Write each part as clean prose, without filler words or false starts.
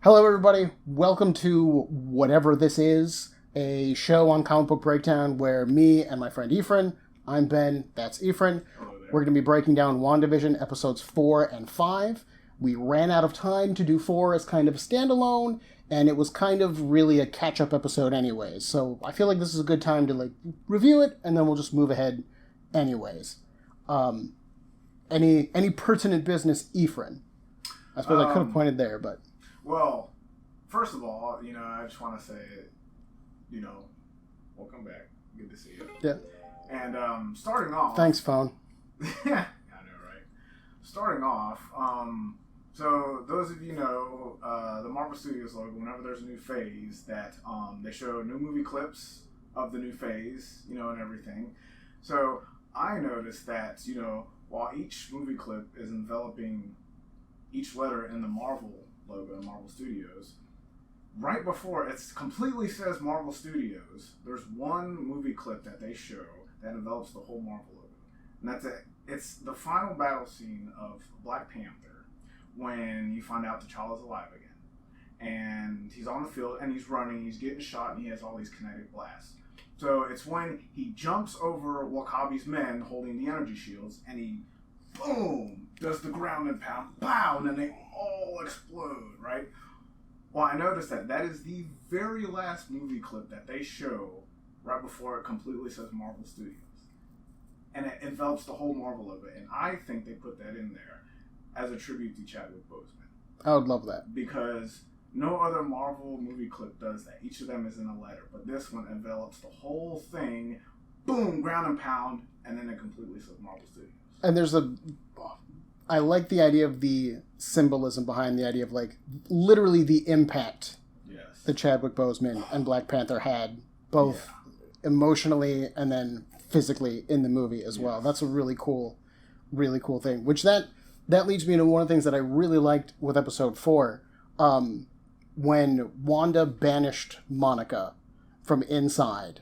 Hello, everybody. Welcome to whatever this is, a show on Comic Book Breakdown where me and my friend Efrain, I'm Ben, that's Efrain, we're going to be breaking down WandaVision episodes 4 and 5. We ran out of time to do 4 as kind of a standalone, and it was kind of really a catch-up episode anyways. So I feel like this is a good time to review it, and then we'll just move ahead anyways. Any pertinent business, Efrain? I suppose I could have pointed there, but... Well, first of all, I just want to say, welcome back. Good to see you. Yeah. And starting off... Thanks, phone. Yeah, I know, right? Starting off, so those of you know, the Marvel Studios logo, whenever there's a new phase, that they show new movie clips of the new phase, and everything. So I noticed that, while each movie clip is enveloping each letter in the Marvel logo, Marvel Studios, right before it completely says Marvel Studios, there's one movie clip that they show that envelops the whole Marvel logo. And that's it. It's the final battle scene of Black Panther when you find out T'Challa's alive again. And he's on the field and he's running, he's getting shot, and he has all these kinetic blasts. So it's when he jumps over W'Kabi's men holding the energy shields and he, boom, does the ground and pound, pow, and then they all explode, right? Well, I noticed that is the very last movie clip that they show right before it completely says Marvel Studios. And it envelops the whole Marvel logo. And I think they put that in there as a tribute to Chadwick Boseman. I would love that. Because no other Marvel movie clip does that. Each of them is in a letter. But this one envelops the whole thing, boom, ground and pound, and then it completely says Marvel Studios. And I like the idea of the symbolism behind the idea of literally the impact that Chadwick Boseman and Black Panther had, both emotionally and then physically in the movie as well. That's a really cool thing. Which that leads me to one of the things that I really liked with episode 4, when Wanda banished Monica from inside.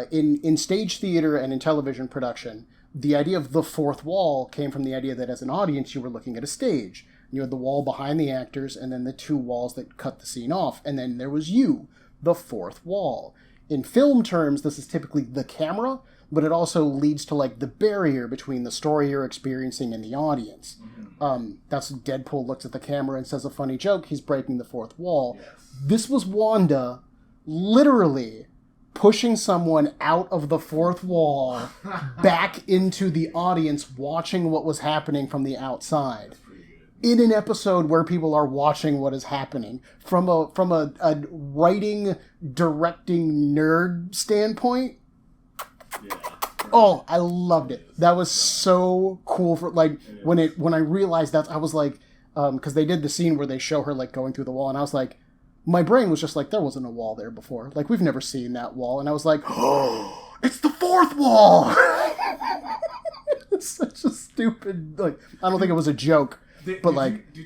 In stage theater and in television production, the idea of the fourth wall came from the idea that as an audience you were looking at a stage. You had the wall behind the actors and then the two walls that cut the scene off. And then there was you, the fourth wall. In film terms, this is typically the camera, but it also leads to the barrier between the story you're experiencing and the audience. That's Deadpool looks at the camera and says a funny joke. He's breaking the fourth wall. Yes. This was Wanda literally pushing someone out of the fourth wall back into the audience watching what was happening from the outside. In an episode where people are watching what is happening from a writing, directing nerd standpoint. Yeah. Oh, I loved it. That was so cool for when I realized that, I was like, because they did the scene where they show her going through the wall, and I was like, my brain was just there wasn't a wall there before. We've never seen that wall. And I was like, oh, it's the fourth wall. It's such a stupid, I don't think it was a joke. Did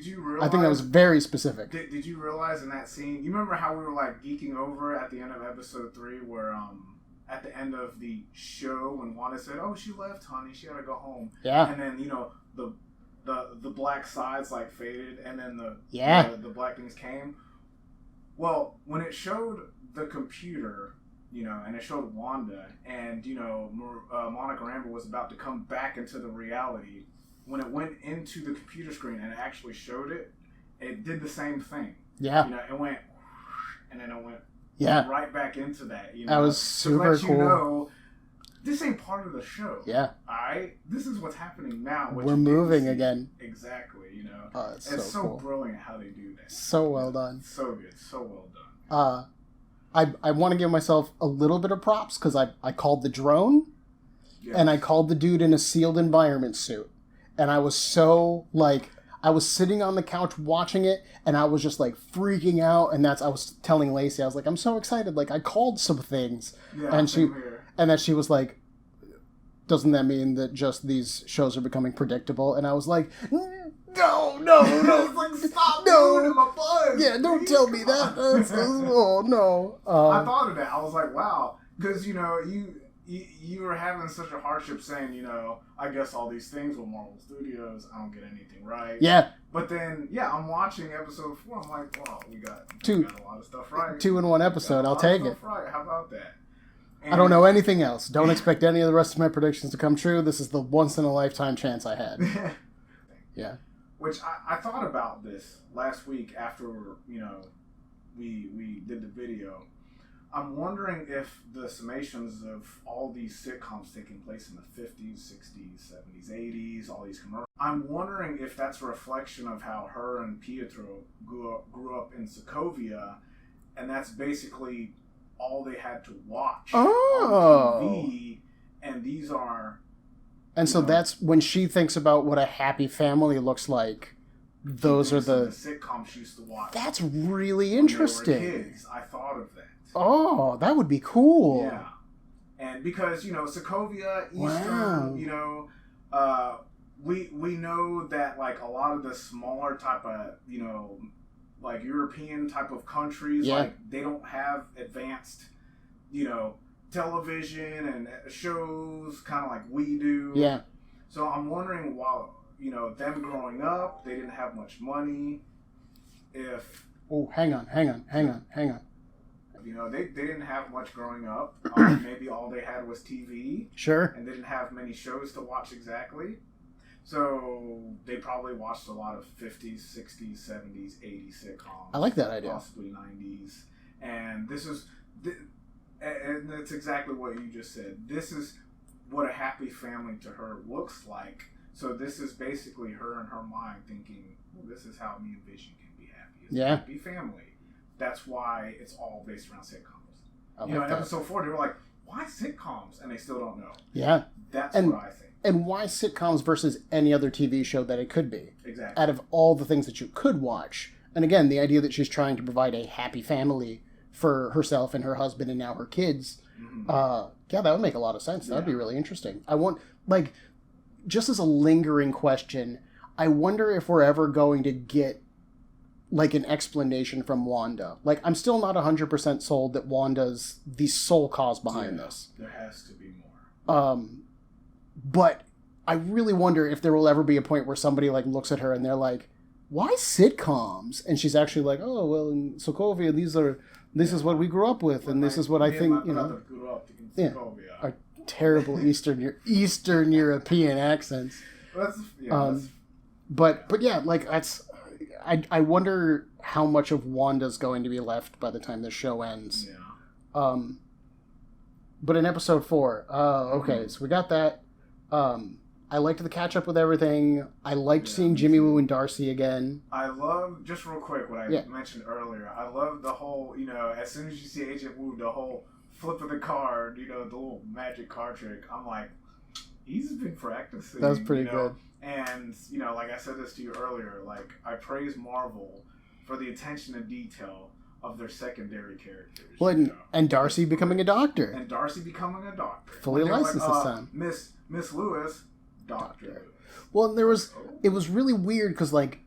you realize? I think that was very specific. Did you realize in that scene? You remember how we were geeking over at the end of episode 3, where at the end of the show when Wanda said, "Oh, she left, honey. She had to go home." Yeah. And then the black sides faded, and then the black things came. Well, when it showed the computer, and it showed Wanda, and Monica Rambeau was about to come back into the reality. When it went into the computer screen and it actually showed it, it did the same thing. Yeah. It went, and then it went right back into that. That was super cool. To let you know, this ain't part of the show. Yeah. Alright? This is what's happening now. We're moving again. Exactly, Oh, it's so cool. brilliant how they do that. So well done. So good. So well done. I want to give myself a little bit of props because I called the drone, and I called the dude in a sealed environment suit. And I was so, I was sitting on the couch watching it, and I was just, freaking out, and I was telling Lacey, I was like, I'm so excited, I called some things. Yeah, and then she was like, doesn't that mean that just these shows are becoming predictable? And I was like, no. Stop doing it, my butt. Yeah, don't tell me that. Oh, no. I thought of that. I was like, wow. Because, you were having such a hardship saying, you know, I guess all these things with Marvel Studios, I don't get anything right. Yeah. But then, I'm watching episode 4. I'm like, well, we got a lot of stuff right. 2 in 1 episode. I'll take it. Right. How about that? And I don't know anything else. Don't expect any of the rest of my predictions to come true. This is the once in a lifetime chance I had. Yeah. Which I thought about this last week after, you know, we did the video. I'm wondering if the summations of all these sitcoms taking place in the 50s, 60s, 70s, 80s, all these commercials, I'm wondering if that's a reflection of how her and Pietro grew up in Sokovia, and that's basically all they had to watch on TV, and these are... And so that's when she thinks about what a happy family looks like. Those are the sitcoms she used to watch. That's really interesting. When they were kids, I thought of that. Oh, that would be cool. Yeah. And because, you know, Sokovia, Eastern, you know, we know that, like, a lot of the smaller type of, you know, like, European type of countries, like, they don't have advanced, you know, television and shows kind of like we do. Yeah. So I'm wondering, while, you know, them growing up, they didn't have much money, if... Oh, hang on. You know, they didn't have much growing up. Maybe all they had was TV. Sure. And they didn't have many shows to watch exactly. So they probably watched a lot of 50s, 60s, 70s, 80s sitcoms. I like that idea. Possibly 90s. And this is... And it's exactly what you just said. This is what a happy family to her looks like. So this is basically her in her mind thinking, well, this is how me and Vision can be happy. It's a happy family. That's why it's all based around sitcoms. You know, in episode 4, they were like, why sitcoms? And they still don't know. Yeah. That's what I think. And why sitcoms versus any other TV show that it could be? Exactly. Out of all the things that you could watch. And again, the idea that she's trying to provide a happy family for herself and her husband and now her kids. That would make a lot of sense. That would be really interesting. I want, like, just as a lingering question, I wonder if we're ever going to get, like, an explanation from Wanda. Like, I'm still not 100% sold that Wanda's the sole cause behind this. There has to be more. But I really wonder if there will ever be a point where somebody, like, looks at her and they're like, why sitcoms? And she's actually like, oh, well, in Sokovia, this is what we grew up with, and this is what I think, you know. Grew up in Sokovia. Our terrible Eastern European accents. But yeah, like, that's... I wonder how much of Wanda's going to be left by the time this show ends. Yeah. But in episode 4, okay, so we got that. I liked the catch up with everything. I liked seeing Jimmy Woo and Darcy again. I love, just real quick, what I mentioned earlier. I love the whole, you know, as soon as you see Agent Woo, the whole flip of the card, you know, the little magic card trick. I'm like, he's been practicing. That was pretty good. And, you know, like I said this to you earlier, like, I praise Marvel for the attention to detail of their secondary characters. Well, and Darcy becoming a doctor. Fully licensed this time. Miss Lewis, Doctor. Well, it was really weird because, like,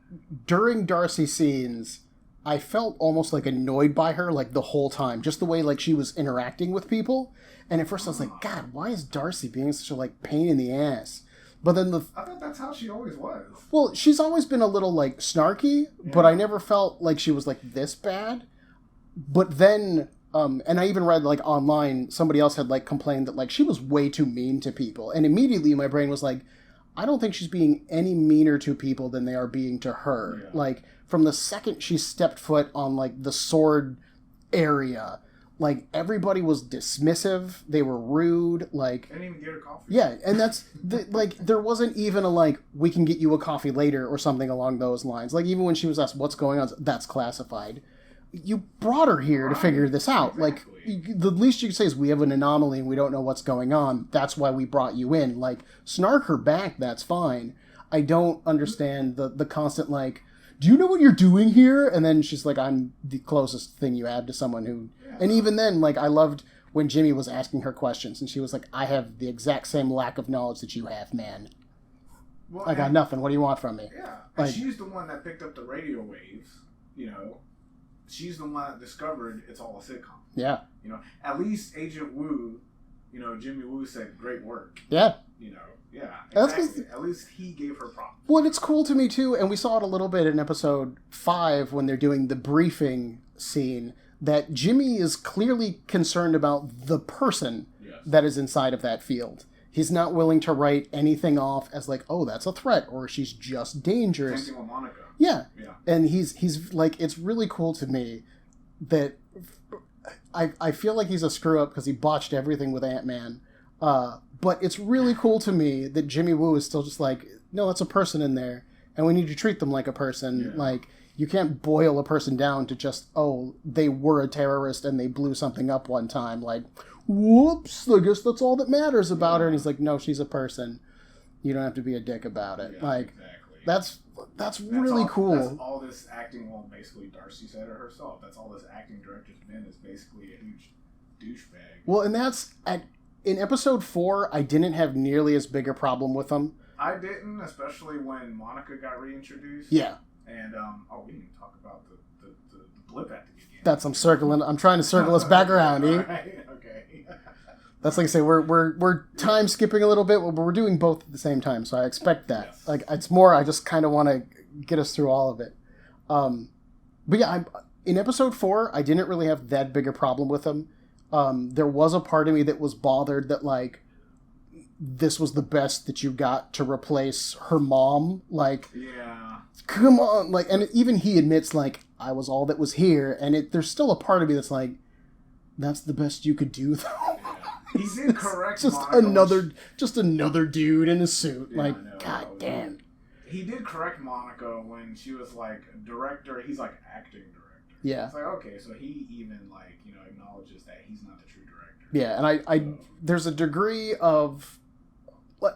during Darcy scenes, I felt almost, like, annoyed by her, like, the whole time. Just the way, like, she was interacting with people. And at first I was like, God, why is Darcy being such a, like, pain in the ass? But then I thought that's how she always was. Well, she's always been a little, like, snarky, but I never felt like she was, like, this bad. But then, and I even read, like, online, somebody else had, like, complained that, like, she was way too mean to people. And immediately my brain was like, I don't think she's being any meaner to people than they are being to her. Yeah. Like, from the second she stepped foot on, like, the sword area, like, everybody was dismissive. They were rude. Like, I didn't even get her coffee. Yeah, and that's, like, there wasn't even a, like, we can get you a coffee later or something along those lines. Like, even when she was asked, what's going on, that's classified. You brought her here to figure this out. Exactly. Like, the least you can say is we have an anomaly and we don't know what's going on. That's why we brought you in. Like, snark her back, that's fine. I don't understand the constant, like, do you know what you're doing here? And then she's like, I'm the closest thing you have to someone who... Yeah. And even then, like, I loved when Jimmy was asking her questions, and she was like, I have the exact same lack of knowledge that you have, man. Well, I got nothing. What do you want from me? Yeah. Like, she's the one that picked up the radio waves, you know. She's the one that discovered it's all a sitcom. Yeah. You know, at least Agent Woo, Jimmy Woo said, "Great work." Yeah. Yeah, exactly. At least he gave her props. Well, it's cool to me too, and we saw it a little bit in episode 5 when they're doing the briefing scene, that Jimmy is clearly concerned about the person that is inside of that field. He's not willing to write anything off as like, oh, that's a threat, or she's just dangerous. Same thing with Monica. Yeah. And he's like, it's really cool to me that I feel like he's a screw up because he botched everything with Ant-Man. But it's really cool to me that Jimmy Woo is still just like, no, that's a person in there, and we need to treat them like a person. Yeah. Like, you can't boil a person down to just, oh, they were a terrorist and they blew something up one time. Like, whoops, I guess that's all that matters about her. And he's like, no, she's a person. You don't have to be a dick about it. Yeah, like, exactly. That's really cool. That's all this acting, well, basically Darcy said it herself. That's all this acting director's been, is basically a huge douchebag. Well, and that's... In episode 4, I didn't have nearly as big a problem with him. I didn't, especially when Monica got reintroduced. Yeah. And, we didn't even talk about the blip at the beginning. I'm trying to circle us back around, Right, okay. That's like I say, we're time skipping a little bit, but we're doing both at the same time, so I expect that. Yes. Like, it's more, I just kind of want to get us through all of it. But yeah, in episode 4, I didn't really have that big a problem with him. There was a part of me that was bothered that, like, this was the best that you got to replace her mom. Like, yeah, come on. Like, and even he admits, like, I was all that was here. And there's still a part of me that's like, that's the best you could do, though. Yeah. He did correct Monica. Just another dude in a suit. Yeah, like, god damn. He did correct Monica when she was like, director. He's like, acting director. Yeah. It's like, okay, so he even, like, acknowledges that he's not the true director. Yeah, and there's a degree of,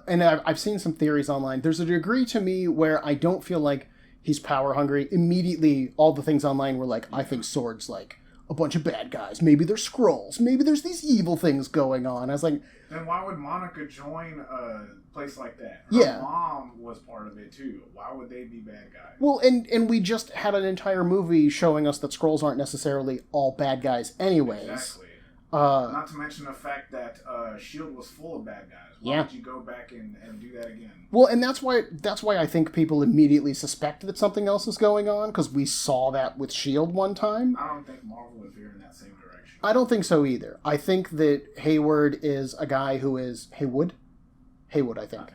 and I've seen some theories online, there's a degree to me where I don't feel like he's power hungry. Immediately, all the things online were like, I think Sword's like a bunch of bad guys. Maybe they're Skrulls. Maybe there's these evil things going on. I was like... Then why would Monica join a place like that? Her mom was part of it, too. Why would they be bad guys? Well, and we just had an entire movie showing us that Skrulls aren't necessarily all bad guys anyways. Exactly. Not to mention the fact that S.H.I.E.L.D. was full of bad guys. Why would you go back and do that again? Well, and that's why I think people immediately suspect that something else is going on, because we saw that with S.H.I.E.L.D. one time. I don't think Marvel is veering in that same direction. I don't think so either. I think that Hayward is a guy who is... Haywood, I think.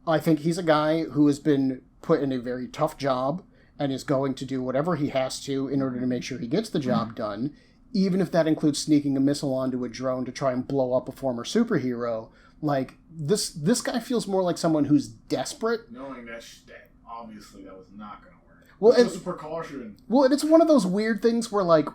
I think he's a guy who has been put in a very tough job and is going to do whatever he has to in order to make sure he gets the job done, even if that includes sneaking a missile onto a drone to try and blow up a former superhero. Like, this guy feels more like someone who's desperate. Knowing that obviously that was not going to work. Well, it's just a precaution. Well, and it's one of those weird things where, like,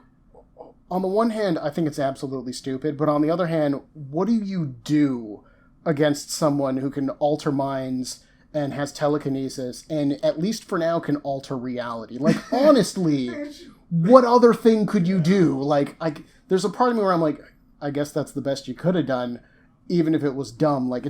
on the one hand, I think it's absolutely stupid, but on the other hand, what do you do against someone who can alter minds and has telekinesis and, at least for now, can alter reality? Like, honestly... What other thing could you do? Like, there's a part of me where I'm like, I guess that's the best you could have done, even if it was dumb. Like,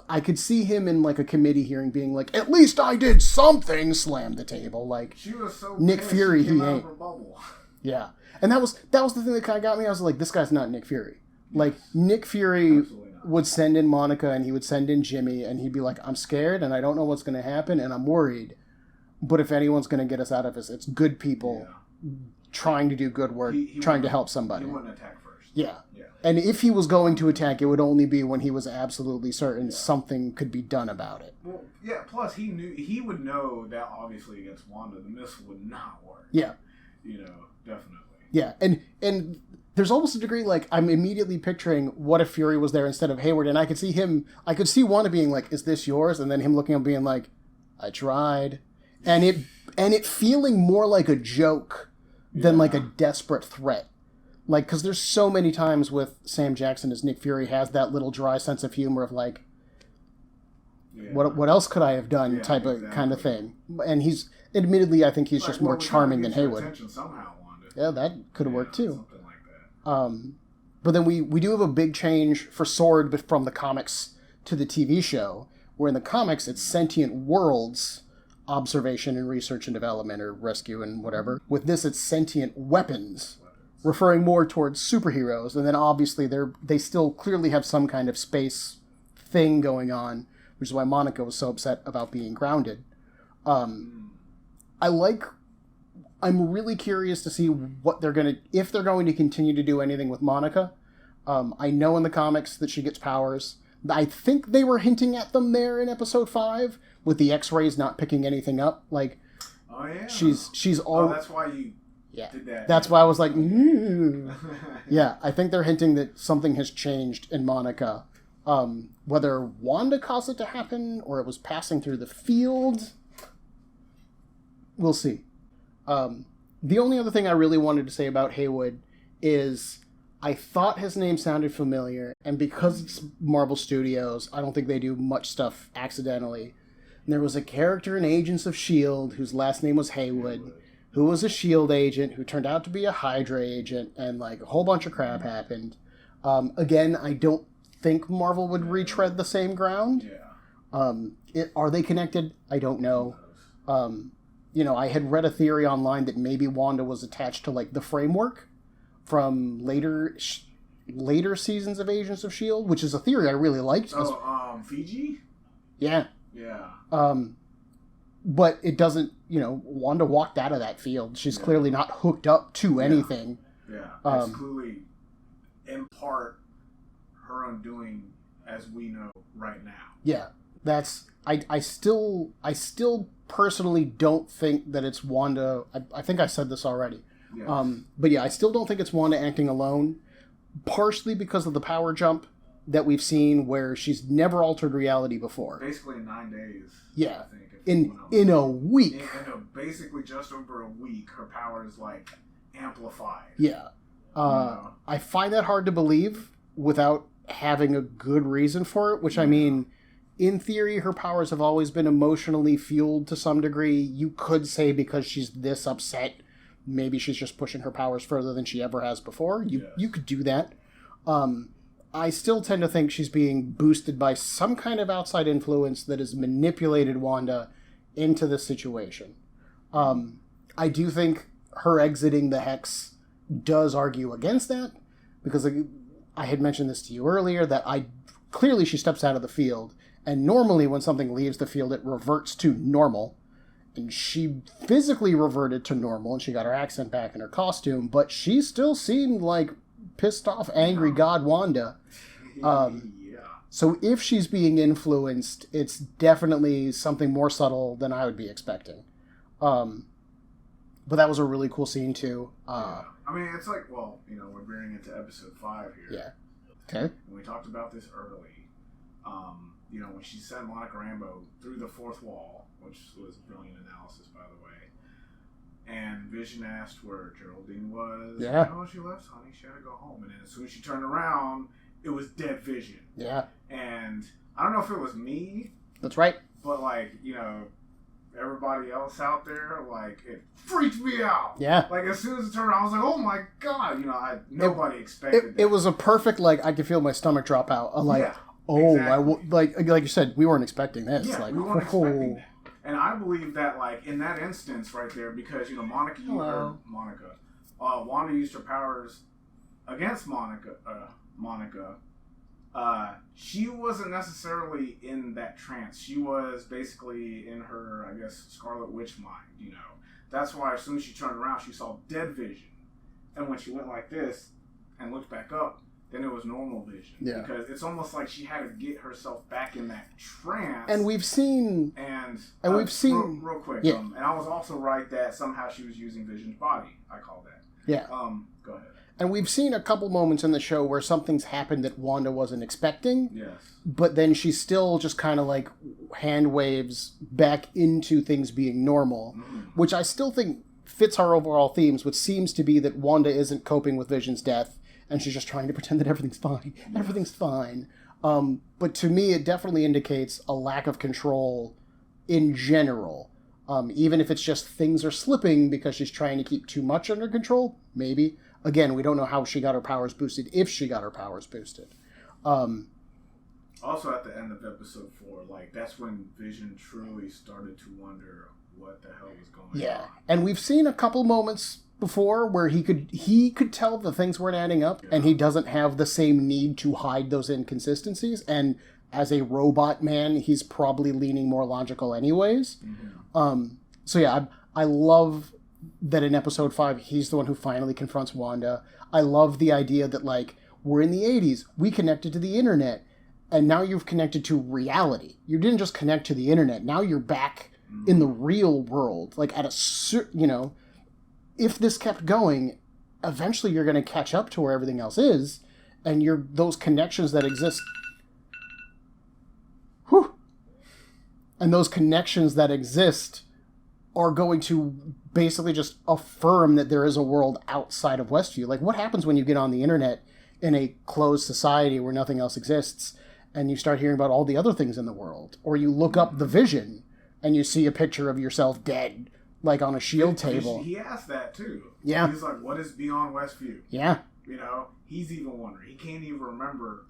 I could see him in, like, a committee hearing being like, at least I did something, slam the table. Like, she was so Nick Fury, he ain't. Bubble. Yeah. And that was the thing that kind of got me. I was like, this guy's not Nick Fury. Like, Nick Fury would send in Monica and he would send in Jimmy and he'd be like, I'm scared and I don't know what's going to happen and I'm worried. But if anyone's going to get us out of this, it's good people. Yeah. Trying to do good work, trying to help somebody. He wouldn't attack first. Yeah. And if he was going to attack, it would only be when he was absolutely certain something could be done about it. Well, yeah, plus he would know that obviously against Wanda, the missile would not work. Yeah. Definitely. Yeah, and there's almost a degree, like, I'm immediately picturing what if Fury was there instead of Hayward, and I could see Wanda being like, is this yours? And then him looking at him being like, I tried. And it feeling more like a joke than like a desperate threat. Like, because there's so many times with Sam Jackson as Nick Fury has that little dry sense of humor of like, what else could I have done type of kind of thing. And he's, admittedly, I think he's like, just more charming than Hayward. Somehow, Wanda. Yeah, that could have worked too. Something like that. But then we do have a big change for Sword, but from the comics to the TV show, where in the comics it's sentient worlds observation and research and development or rescue and whatever. With this, it's sentient weapons referring more towards superheroes. And then obviously they still clearly have some kind of space thing going on, which is why Monica was so upset about being grounded. I'm really curious to see what if they're going to continue to do anything with Monica. I know in the comics that she gets powers. I think they were hinting at them there in episode 5 with the X-rays not picking anything up. Like, oh yeah, she's all. That's why you did that. That's why I was like, yeah. I think they're hinting that something has changed in Monica. Whether Wanda caused it to happen or it was passing through the field, we'll see. The only other thing I really wanted to say about Haywood is I thought his name sounded familiar, and because it's Marvel Studios, I don't think they do much stuff accidentally. And there was a character in Agents of S.H.I.E.L.D. whose last name was Haywood, who was a S.H.I.E.L.D. agent, who turned out to be a Hydra agent, and like a whole bunch of crap happened. Again, I don't think Marvel would retread the same ground. Yeah. Are they connected? I don't know. I had read a theory online that maybe Wanda was attached to like the framework from later seasons of Agents of S.H.I.E.L.D., which is a theory I really liked. Fiji? Yeah. Yeah. But it doesn't, Wanda walked out of that field. She's clearly not hooked up to anything. Yeah. It's clearly, in part, her undoing as we know right now. Yeah. I still personally don't think that it's Wanda. I think I said this already. Yes. But yeah, I still don't think it's Wanda acting alone, partially because of the power jump that we've seen where she's never altered reality before. Basically in 9 days. Yeah. I think, in a week. Basically just over a week, her power is like amplified. Yeah. I find that hard to believe without having a good reason for it, which I mean, in theory, her powers have always been emotionally fueled to some degree. You could say because she's this upset, maybe she's just pushing her powers further than she ever has before. You could do that. I still tend to think she's being boosted by some kind of outside influence that has manipulated Wanda into this situation. I do think her exiting the Hex does argue against that, because I had mentioned this to you earlier, that clearly she steps out of the field, and normally when something leaves the field, it reverts to normal. And she physically reverted to normal, and she got her accent back in her costume, but she still seemed like pissed off, angry God Wanda. So if she's being influenced, it's definitely something more subtle than I would be expecting. But that was a really cool scene, too. I mean, it's like, we're veering into episode 5 here. Yeah. Okay. And we talked about this early. When she sent Monica Rambeau through the fourth wall, which was a brilliant analysis, by the way. And Vision asked where Geraldine was. Yeah. Oh, she left, honey. She had to go home. And then as soon as she turned around, it was dead Vision. Yeah. And I don't know if it was me. That's right. But, everybody else out there, it freaked me out. Yeah. As soon as it turned around, I was like, oh my God. Nobody expected that. It was a perfect, I could feel my stomach drop out. Exactly. Like you said, we weren't expecting this. Yeah, we weren't expecting that. And I believe that, in that instance right there, because, Wanda used her powers against Monica, she wasn't necessarily in that trance. She was basically in her, I guess, Scarlet Witch mind, That's why as soon as she turned around, she saw dead Vision. And when she went like this and looked back up, then it was normal Vision. Yeah. Because it's almost like she had to get herself back in that trance. And we've seen... Real quick. Yeah. And I was also right that somehow she was using Vision's body. I call that. Yeah. Go ahead. And we've seen a couple moments in the show where something's happened that Wanda wasn't expecting. Yes. But then she still just kind of hand waves back into things being normal, which I still think fits our overall themes, which seems to be that Wanda isn't coping with Vision's death, and she's just trying to pretend that everything's fine. Yes. Everything's fine. But to me, it definitely indicates a lack of control in general. Even if it's just things are slipping because she's trying to keep too much under control, maybe. Again, we don't know how she got her powers boosted, if she got her powers boosted. Also, at the end of episode 4, that's when Vision truly started to wonder what the hell was going on. Yeah, and we've seen a couple moments before, where he could tell the things weren't adding up, and he doesn't have the same need to hide those inconsistencies. And as a robot man, he's probably leaning more logical anyways. So yeah, I love that in episode 5, he's the one who finally confronts Wanda. I love the idea that, like, we're in the 80s, we connected to the internet, and now you've connected to reality. You didn't just connect to the internet, now you're back in the real world. Like, at a, you know, if this kept going, eventually you're going to catch up to where everything else is, and those connections that exist... Whew! And those connections that exist are going to basically just affirm that there is a world outside of Westview. Like, what happens when you get on the internet in a closed society where nothing else exists, and you start hearing about all the other things in the world? Or you look up the Vision, and you see a picture of yourself dead, like on a shield table. He asked that, too. Yeah. He's like, what is beyond Westview? Yeah. You know, he's even wondering. He can't even remember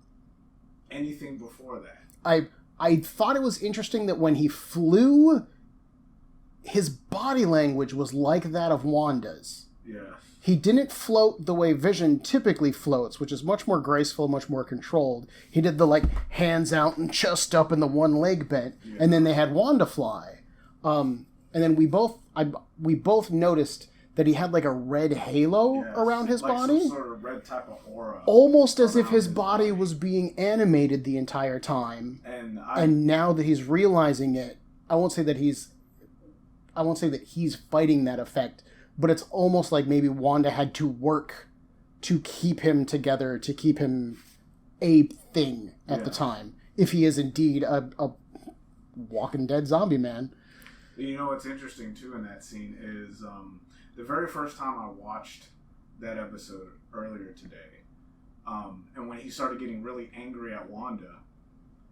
anything before that. I thought it was interesting that when he flew, his body language was like that of Wanda's. Yes. He didn't float the way Vision typically floats, which is much more graceful, much more controlled. He did the, like, hands out and chest up and the one leg bent, and then they had Wanda fly. And then we both noticed that he had, like, a red halo around his body. Some sort of red type of aura. Almost as if his body was being animated the entire time. And now that he's realizing it, I won't say that he's fighting that effect, but it's almost like maybe Wanda had to work to keep him together, to keep him a thing at the time, if he is indeed a Walking Dead zombie man. You know what's interesting, too, in that scene is the very first time I watched that episode earlier today, and when he started getting really angry at Wanda,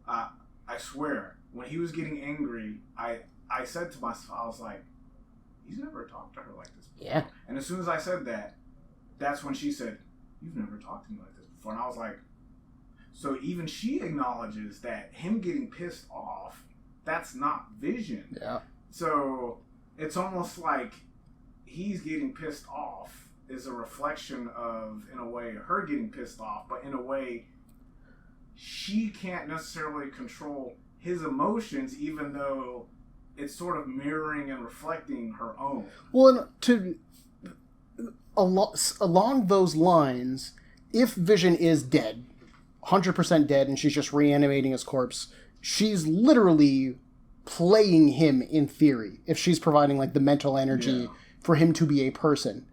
I swear, when he was getting angry, I said to myself, I was like, he's never talked to her like this before. Yeah. And as soon as I said that, that's when she said, you've never talked to me like this before. And I was like, so even she acknowledges that him getting pissed off, that's not Vision. Yeah. So it's almost like he's getting pissed off is a reflection of, in a way, her getting pissed off, but in a way, she can't necessarily control his emotions, even though it's sort of mirroring and reflecting her own. Well, along those lines, if Vision is dead, 100% dead, and she's just reanimating his corpse, she's literally playing him in theory, if she's providing, like, the mental energy for him to be a person.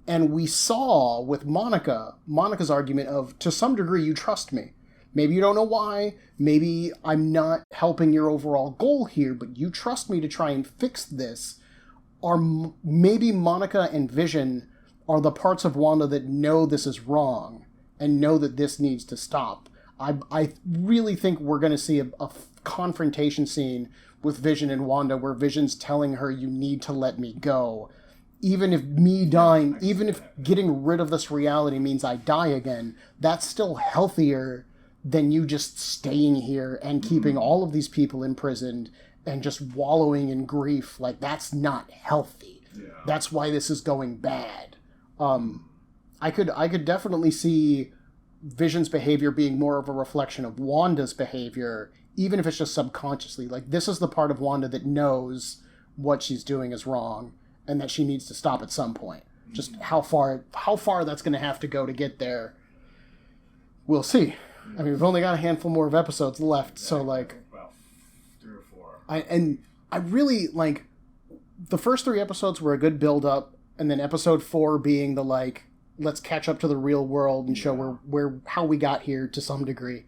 And we saw with Monica's argument of, to some degree, you trust me. Maybe you don't know why. Maybe I'm not helping your overall goal here, but you trust me to try and fix this. Or maybe Monica and Vision are the parts of Wanda that know this is wrong and know that this needs to stop. I really think we're going to see a confrontation scene with Vision and Wanda where Vision's telling her, you need to let me go. Even if me dying, even if getting rid of this reality means I die again, that's still healthier than you just staying here and keeping all of these people imprisoned and just wallowing in grief. Like, that's not healthy. Yeah. That's why this is going bad. I could definitely see Vision's behavior being more of a reflection of Wanda's behavior, even if it's just subconsciously. Like, this is the part of Wanda that knows what she's doing is wrong and that she needs to stop at some point. Just how far that's going to have to go to get there, we'll see. I mean, we've only got a handful more of episodes left, so, like... Well, 3 or 4. I really, like... The first 3 episodes were a good build-up, and then episode 4 being the, like, let's catch up to the real world and show how we got here to some degree,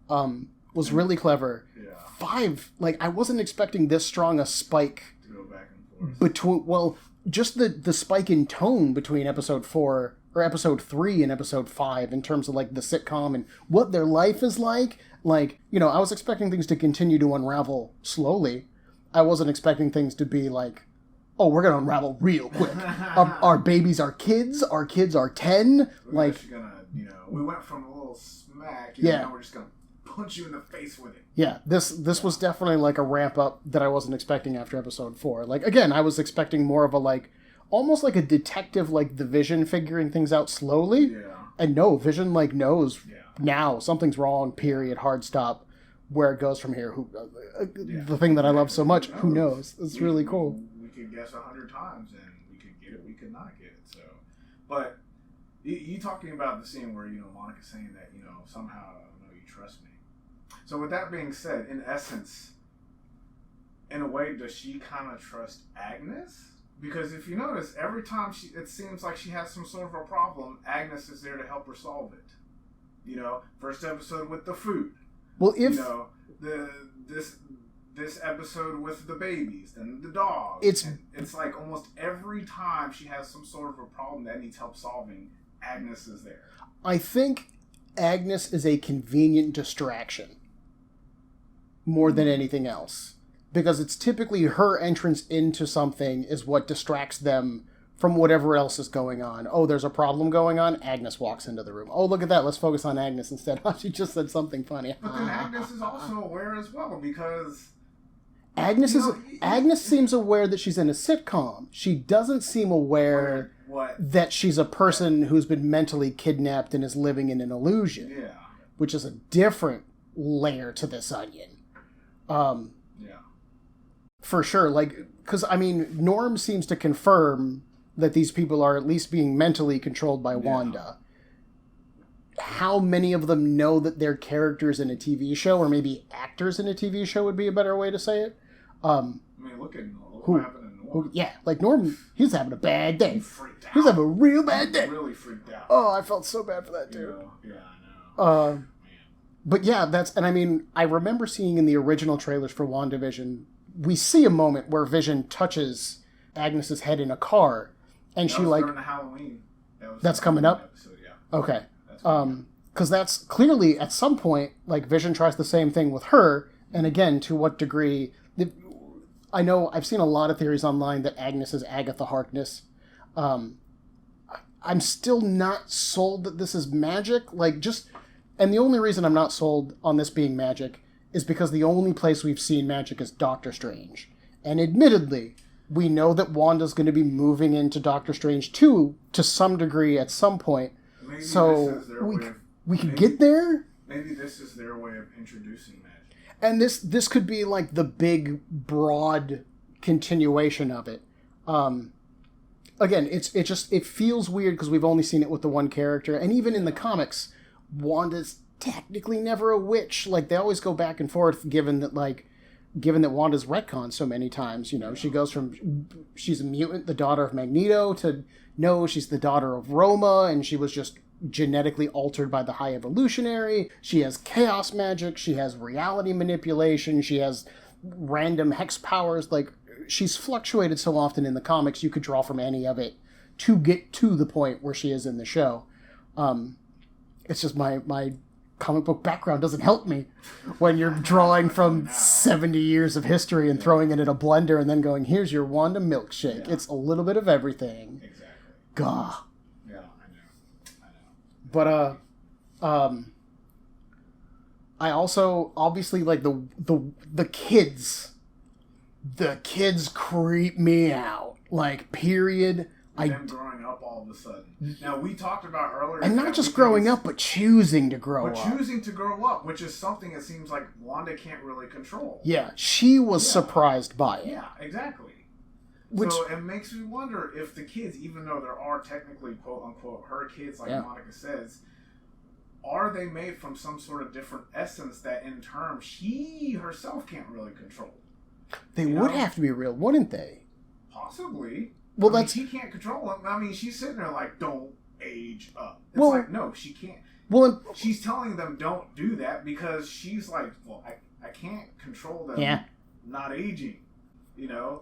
was really clever. Yeah. 5, like, I wasn't expecting this strong a spike... To go back and forth. Just the spike in tone between episode 4... or episode 3 and episode 5 in terms of, like, the sitcom and what their life is like. Like, you know, I was expecting things to continue to unravel slowly. I wasn't expecting things to be like, oh, we're going to unravel real quick. Our babies are kids. Our kids are 10. We're just going to, you know, we went from a little smack, and now we're just going to punch you in the face with it. Yeah, this was definitely, like, a ramp up that I wasn't expecting after episode 4. Like, again, I was expecting more of a, like, almost like a detective, like the Vision figuring things out slowly. Yeah. And no, Vision like knows now something's wrong, period, hard stop, where it goes from here. The thing that I love so much, who knows? It's really cool. We could guess 100 times and we could get it, we could not get it. So, but you talking about the scene where, Monica's saying that, somehow, you trust me. So with that being said, in essence, in a way, does she kind of trust Agnes? Because if you notice, every time it seems like she has some sort of a problem, Agnes is there to help her solve it. First episode with the food. Well, if this episode with the babies and the dog. It's like almost every time she has some sort of a problem that needs help solving, Agnes is there. I think Agnes is a convenient distraction more than anything else. Because it's typically her entrance into something is what distracts them from whatever else is going on. Oh, there's a problem going on? Agnes walks into the room. Oh, look at that. Let's focus on Agnes instead. Oh, she just said something funny. But then Agnes is also aware as well, because... Agnes seems aware that she's in a sitcom. She doesn't seem aware that she's a person who's been mentally kidnapped and is living in an illusion. Yeah. Which is a different layer to this onion. For sure, because, Norm seems to confirm that these people are at least being mentally controlled by Wanda. How many of them know that they're characters in a TV show, or maybe actors in a TV show would be a better way to say it? Look what happened to Norm. Norm, he's having a bad day. He freaked out. He's having a real bad day. He really freaked out. Oh, I felt so bad for that, dude. Yeah, I know. But yeah, I remember seeing in the original trailers for WandaVision, we see a moment where Vision touches Agnes's head in a car, and that she was during the Halloween. That's coming up? Episode, yeah. Okay. Because that's clearly, at some point, Vision tries the same thing with her, and again, to what degree... I know I've seen a lot of theories online that Agnes is Agatha Harkness. I'm still not sold that this is magic. And the only reason I'm not sold on this being magic is because the only place we've seen magic is Doctor Strange. And admittedly, we know that Wanda's going to be moving into Doctor Strange 2 to some degree at some point. Maybe so we could get there? Maybe this is their way of introducing magic. And this could be the big, broad continuation of it. Again, it feels weird because we've only seen it with the one character. And even in the comics, Wanda's technically never a witch. They always go back and forth, given that Wanda's retconned so many times. She goes from she's a mutant, the daughter of Magneto, to no, she's the daughter of Roma, and she was just genetically altered by the High Evolutionary. She has chaos magic. She has reality manipulation. She has random hex powers. She's fluctuated so often in the comics, you could draw from any of it to get to the point where she is in the show. It's just my comic book background doesn't help me when you're drawing from 70 years of history and throwing it in a blender and then going, here's your Wanda milkshake. Yeah. It's a little bit of everything. Exactly. Gah. Yeah, I know. But I also obviously the kids. The kids creep me out. Period. Them growing up all of a sudden. Now, we talked about earlier... And not just growing up, but choosing to grow up. Choosing to grow up, which is something it seems like Wanda can't really control. Yeah, she was surprised by it. Yeah, exactly. Which, so it makes me wonder if the kids, even though there are technically, quote-unquote, her kids, Monica says, are they made from some sort of different essence that, in turn, she herself can't really control? They would have to be real, wouldn't they? Possibly. Well, she can't control them. She's sitting there don't age up. It's no, she can't. Well, she's telling them don't do that because she's I can't control them not aging,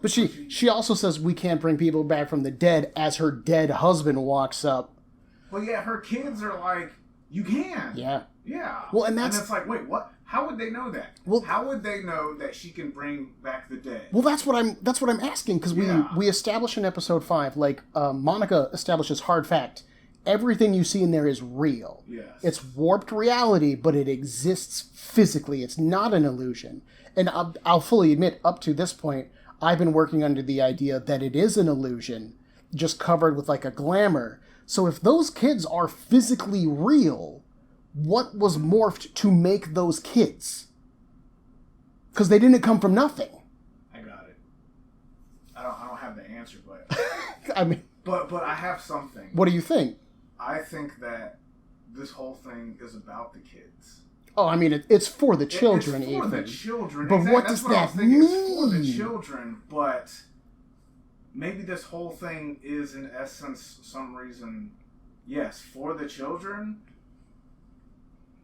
But she also says we can't bring people back from the dead as her dead husband walks up. Well, yeah, her kids are you can. Yeah. Yeah. Well, and it's wait, what? How would they know that? Well, how would they know that she can bring back the dead? Well, that's what I'm asking because we establish in episode 5, Monica establishes hard fact. Everything you see in there is real. Yes. It's warped reality, but it exists physically. It's not an illusion. And I'll fully admit, up to this point, I've been working under the idea that it is an illusion, just covered with like a glamour. So if those kids are physically real, what was morphed to make those kids? Because they didn't come from nothing. I got it. I don't have the answer, but I mean, but I have something. What do you think? I think that this whole thing is about the kids. Oh, I mean, it's for the children, It's for Ethan. the children. But exactly. what does that mean? It's for the children, but maybe this whole thing is, in essence, some reason, yes, for the children,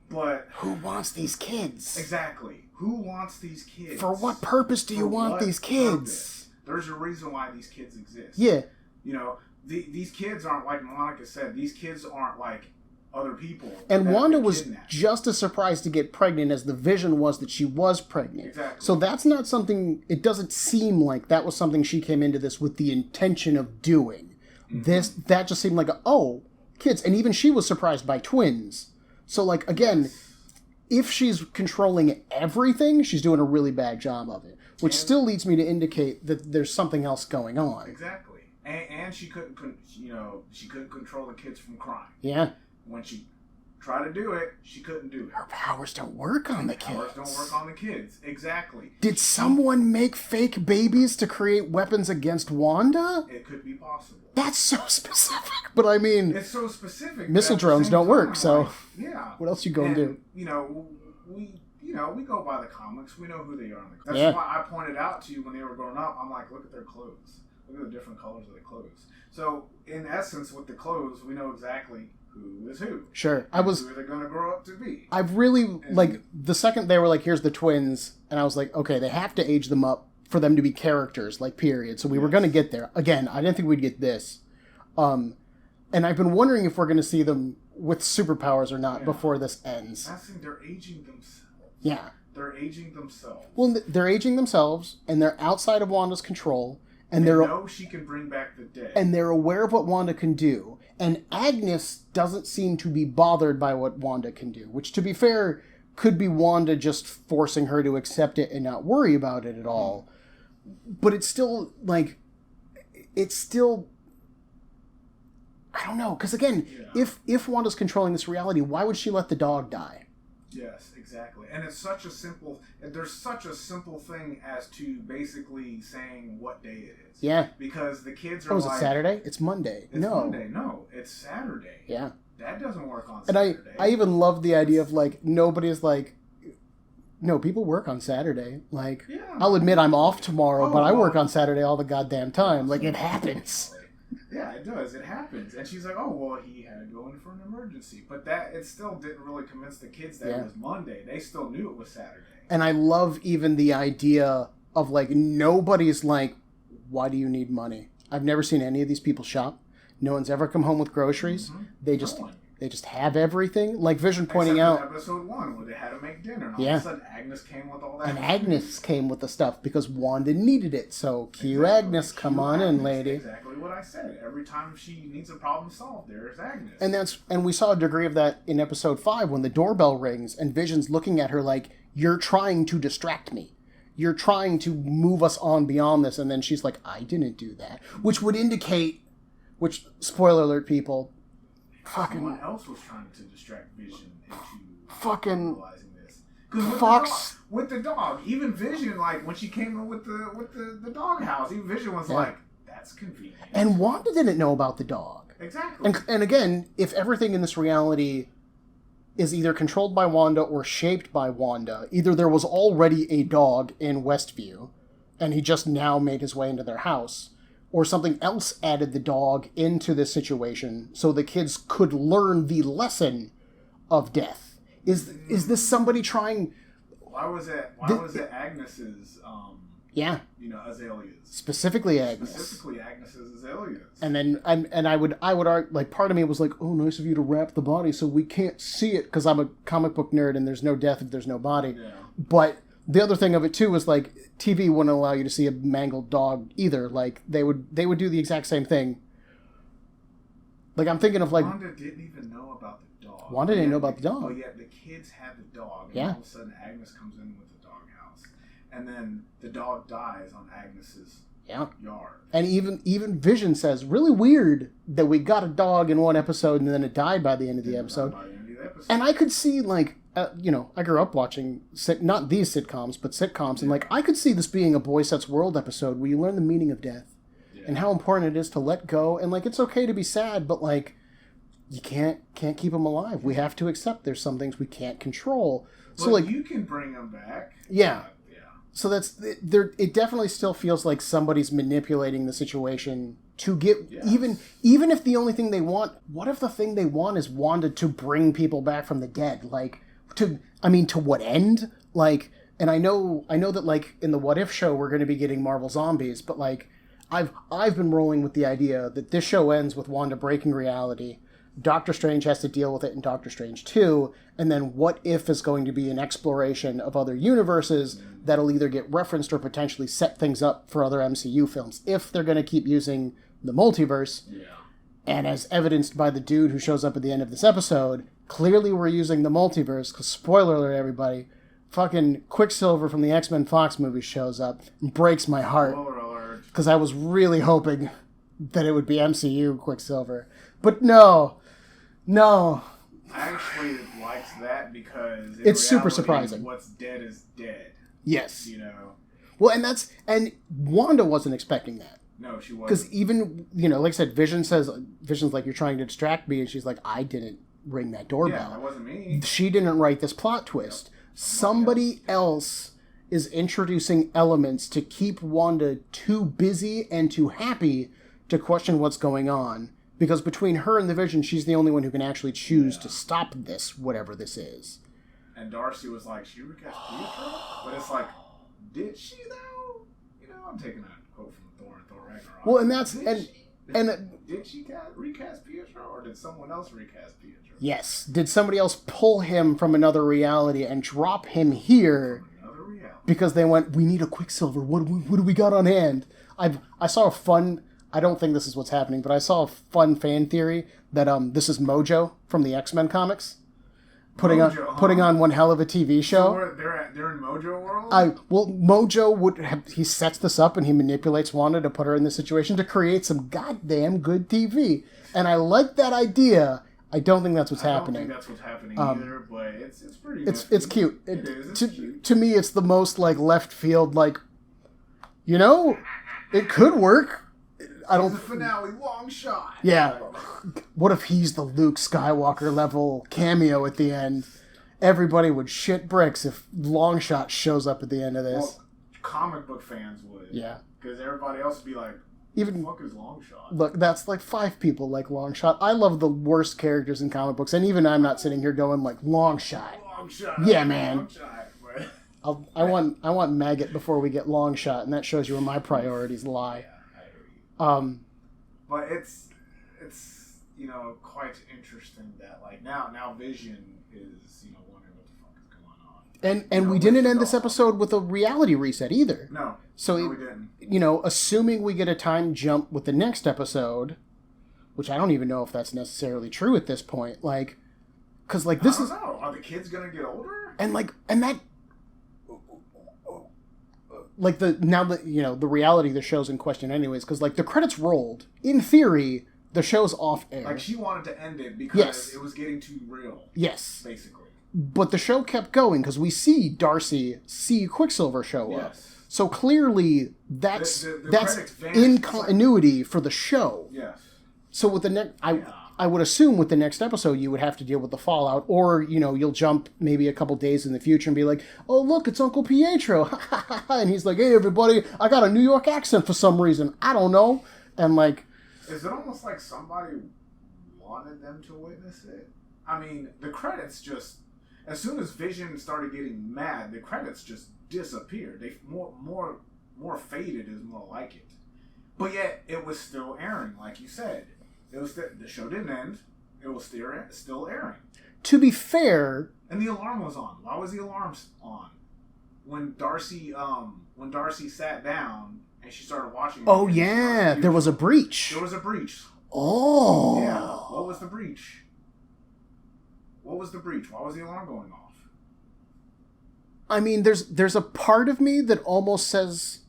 but... Who wants these kids? Exactly. Who wants these kids? For what purpose do you want these kids? Purpose? There's a reason why these kids exist. Yeah. You know, these kids aren't, like Monica said, these kids aren't like other people. And Wanda was just as surprised to get pregnant as the Vision was that she was pregnant. Exactly. So that's not something, it doesn't seem like that was something she came into this with the intention of doing. Mm-hmm. That just seemed like, kids. And even she was surprised by twins. So, like, again, if she's controlling everything, she's doing a really bad job of it. Which still leads me to indicate that there's something else going on. Exactly. And she couldn't control the kids from crying. Yeah. When she tried to do it, she couldn't do it. Her powers don't work on the kids. Powers don't work on the kids. Exactly. Did someone make fake babies to create weapons against Wanda? It could be possible. That's so specific. But I mean... It's so specific. Missile drones don't work, so... Like, yeah. What else you gonna do? You know, we go by the comics. We know who they are. That's why I pointed out to you when they were growing up. I'm like, look at their clothes. Look at the different colors of the clothes. So, in essence, with the clothes, we know exactly who is who. Sure. Who are they going to grow up to be? I've really, the second they were like, here's the twins, and I was like, okay, they have to age them up for them to be characters, like, period. So we were going to get there. Again, I didn't think we'd get this. And I've been wondering if we're going to see them with superpowers or not before this ends. I think they're aging themselves. Yeah. They're aging themselves. Well, they're aging themselves, and they're outside of Wanda's control. And they know she can bring back the dead. And they're aware of what Wanda can do. And Agnes doesn't seem to be bothered by what Wanda can do. Which, to be fair, could be Wanda just forcing her to accept it and not worry about it at all. But it's still, like... I don't know. Because, again, if Wanda's controlling this reality, why would she let the dog die? Yes, exactly. And it's such a simple... There's such a simple thing as to basically saying what day it is. Yeah. Because the kids are is it Saturday? It's Monday. It's Monday. No, it's Saturday. Yeah. That doesn't work on Saturday. And I even love the idea of, like, nobody's like... No, people work on Saturday. Like, I'll admit I'm off tomorrow, but I work on Saturday all the goddamn time. Like, it happens. Yeah, it does. It happens. And she's like, oh, well, he had to go in for an emergency. But it still didn't really convince the kids that it was Monday. They still knew it was Saturday. And I love even the idea of, like, nobody's like, why do you need money? I've never seen any of these people shop. No one's ever come home with groceries. Mm-hmm. They just have everything. Like Vision pointing out. Episode 1 where they had to make dinner. And all of a sudden Agnes came with all that. And Agnes came with the stuff because Wanda needed it. So cue Agnes, come on in, lady. Exactly what I said. Every time she needs a problem solved, there's Agnes. And we saw a degree of that in episode 5 when the doorbell rings and Vision's looking at her like, you're trying to distract me. You're trying to move us on beyond this. And then she's like, I didn't do that. Which would indicate, spoiler alert, people, someone else was trying to distract Vision into realizing this. With the dog. Even Vision, like, when she came in with the dog house, even Vision was like, that's convenient. And Wanda didn't know about the dog. Exactly. And again, if everything in this reality is either controlled by Wanda or shaped by Wanda, either there was already a dog in Westview, and he just now made his way into their house, or something else added the dog into this situation so the kids could learn the lesson of death. Is this somebody trying... Why was it Agnes's, azaleas? Specifically Agnes. Specifically Agnes's azaleas. And then, I would argue, like, part of me was like, oh, nice of you to wrap the body so we can't see it, because I'm a comic book nerd and there's no death if there's no body. Yeah. But the other thing of it, too, was, like, TV wouldn't allow you to see a mangled dog either. Like, they would do the exact same thing. Like, I'm thinking of, like... Wanda didn't even know about the dog. Wanda didn't know about the dog. But yet the kids had the dog. And all of a sudden Agnes comes in with the dog house. And then the dog dies on Agnes's Yeah. Yard. And even Vision says, really weird that we got a dog in one episode and then it died by the end of the episode. And I could see, like, I grew up watching, not these sitcoms, but sitcoms, and, like, I could see this being a Boy Sets World episode where you learn the meaning of death and how important it is to let go. And, like, it's okay to be sad, but, like, you can't keep them alive. We have to accept there's some things we can't control. So, like, you can bring them back. Yeah. So that's there. It definitely still feels like somebody's manipulating the situation to get even if the only thing they want. What if the thing they want is Wanda to bring people back from the dead? Like to what end? Like, and I know that like in the What If show we're going to be getting Marvel Zombies, but like I've been rolling with the idea that this show ends with Wanda breaking reality. Doctor Strange has to deal with it in Doctor Strange 2, and then What If is going to be an exploration of other universes that'll either get referenced or potentially set things up for other MCU films, if they're going to keep using the multiverse. Yeah. And as evidenced by the dude who shows up at the end of this episode, clearly we're using the multiverse, because spoiler alert everybody, fucking Quicksilver from the X-Men Fox movies shows up and breaks my heart. Because I was really hoping that it would be MCU Quicksilver. But no. I actually liked that because it's super surprising. What's dead is dead. Yes. You know. Well, and Wanda wasn't expecting that. No, she wasn't. Because even, like I said, Vision's like, you're trying to distract me, and she's like, I didn't ring that doorbell. Yeah, that wasn't me. She didn't write this plot twist. Yep. Somebody else is introducing elements to keep Wanda too busy and too happy to question what's going on. Because between her and the Vision, she's the only one who can actually choose to stop this, whatever this is. And Darcy was like, she recast Pietro? But it's like, did she though? I'm taking a quote from Thor Ragnarok. Well, and that's... Did she recast Pietro, or did someone else recast Pietro? Yes. Did somebody else pull him from another reality and drop him here? From another reality. Because they went, we need a Quicksilver. What do we got on hand? I saw a fun... I don't think this is what's happening, but I saw a fun fan theory that this is Mojo from the X-Men comics putting on one hell of a TV show. So they're in Mojo world? Mojo he sets this up and he manipulates Wanda to put her in this situation to create some goddamn good TV. And I like that idea. I don't think that's what's happening. I don't think that's what's happening either, but it's pretty good. It's cute. It's cute. To me, it's the most like left field, like, it could work. It's a finale, long shot. Yeah. What if he's the Luke Skywalker level cameo at the end? Everybody would shit bricks if Longshot shows up at the end of this. Well, comic book fans would. Yeah. Because everybody else would be like, even what the fuck is Longshot? Look, that's like 5 people like Longshot. I love the worst characters in comic books, and even I'm not sitting here going like, Longshot. Yeah, man. Longshot, I want Maggot before we get Longshot, and that shows you where my priorities lie. But it's quite interesting that like now Vision is wondering what the fuck is going on. And we didn't end this episode with a reality reset either. No. So we didn't. Assuming we get a time jump with the next episode, which I don't even know if that's necessarily true at this point, like, because like this I don't know. Are the kids gonna get older? And that. Like the reality of the show's in question anyways, because like the credits rolled. In theory, the show's off air. Like she wanted to end it because it was getting too real. Yes. Basically. But the show kept going because we see Darcy see Quicksilver show up. So clearly that's in continuity for the show. Yes. So with the next I would assume with the next episode you would have to deal with the fallout, or you'll jump maybe a couple days in the future and be like, oh look, it's Uncle Pietro, and he's like, hey everybody, I got a New York accent for some reason, I don't know, and like, is it almost like somebody wanted them to witness it? I mean, the credits just, as soon as Vision started getting mad, the credits just disappeared. They more faded is more like it, but yet it was still airing, like you said. The show didn't end. It was still airing. To be fair... And the alarm was on. Why was the alarm on? When Darcy sat down and she started watching... Oh, yeah. There was a breach. There was a breach. Oh. Yeah. What was the breach? Why was the alarm going off? I mean, there's a part of me that almost says...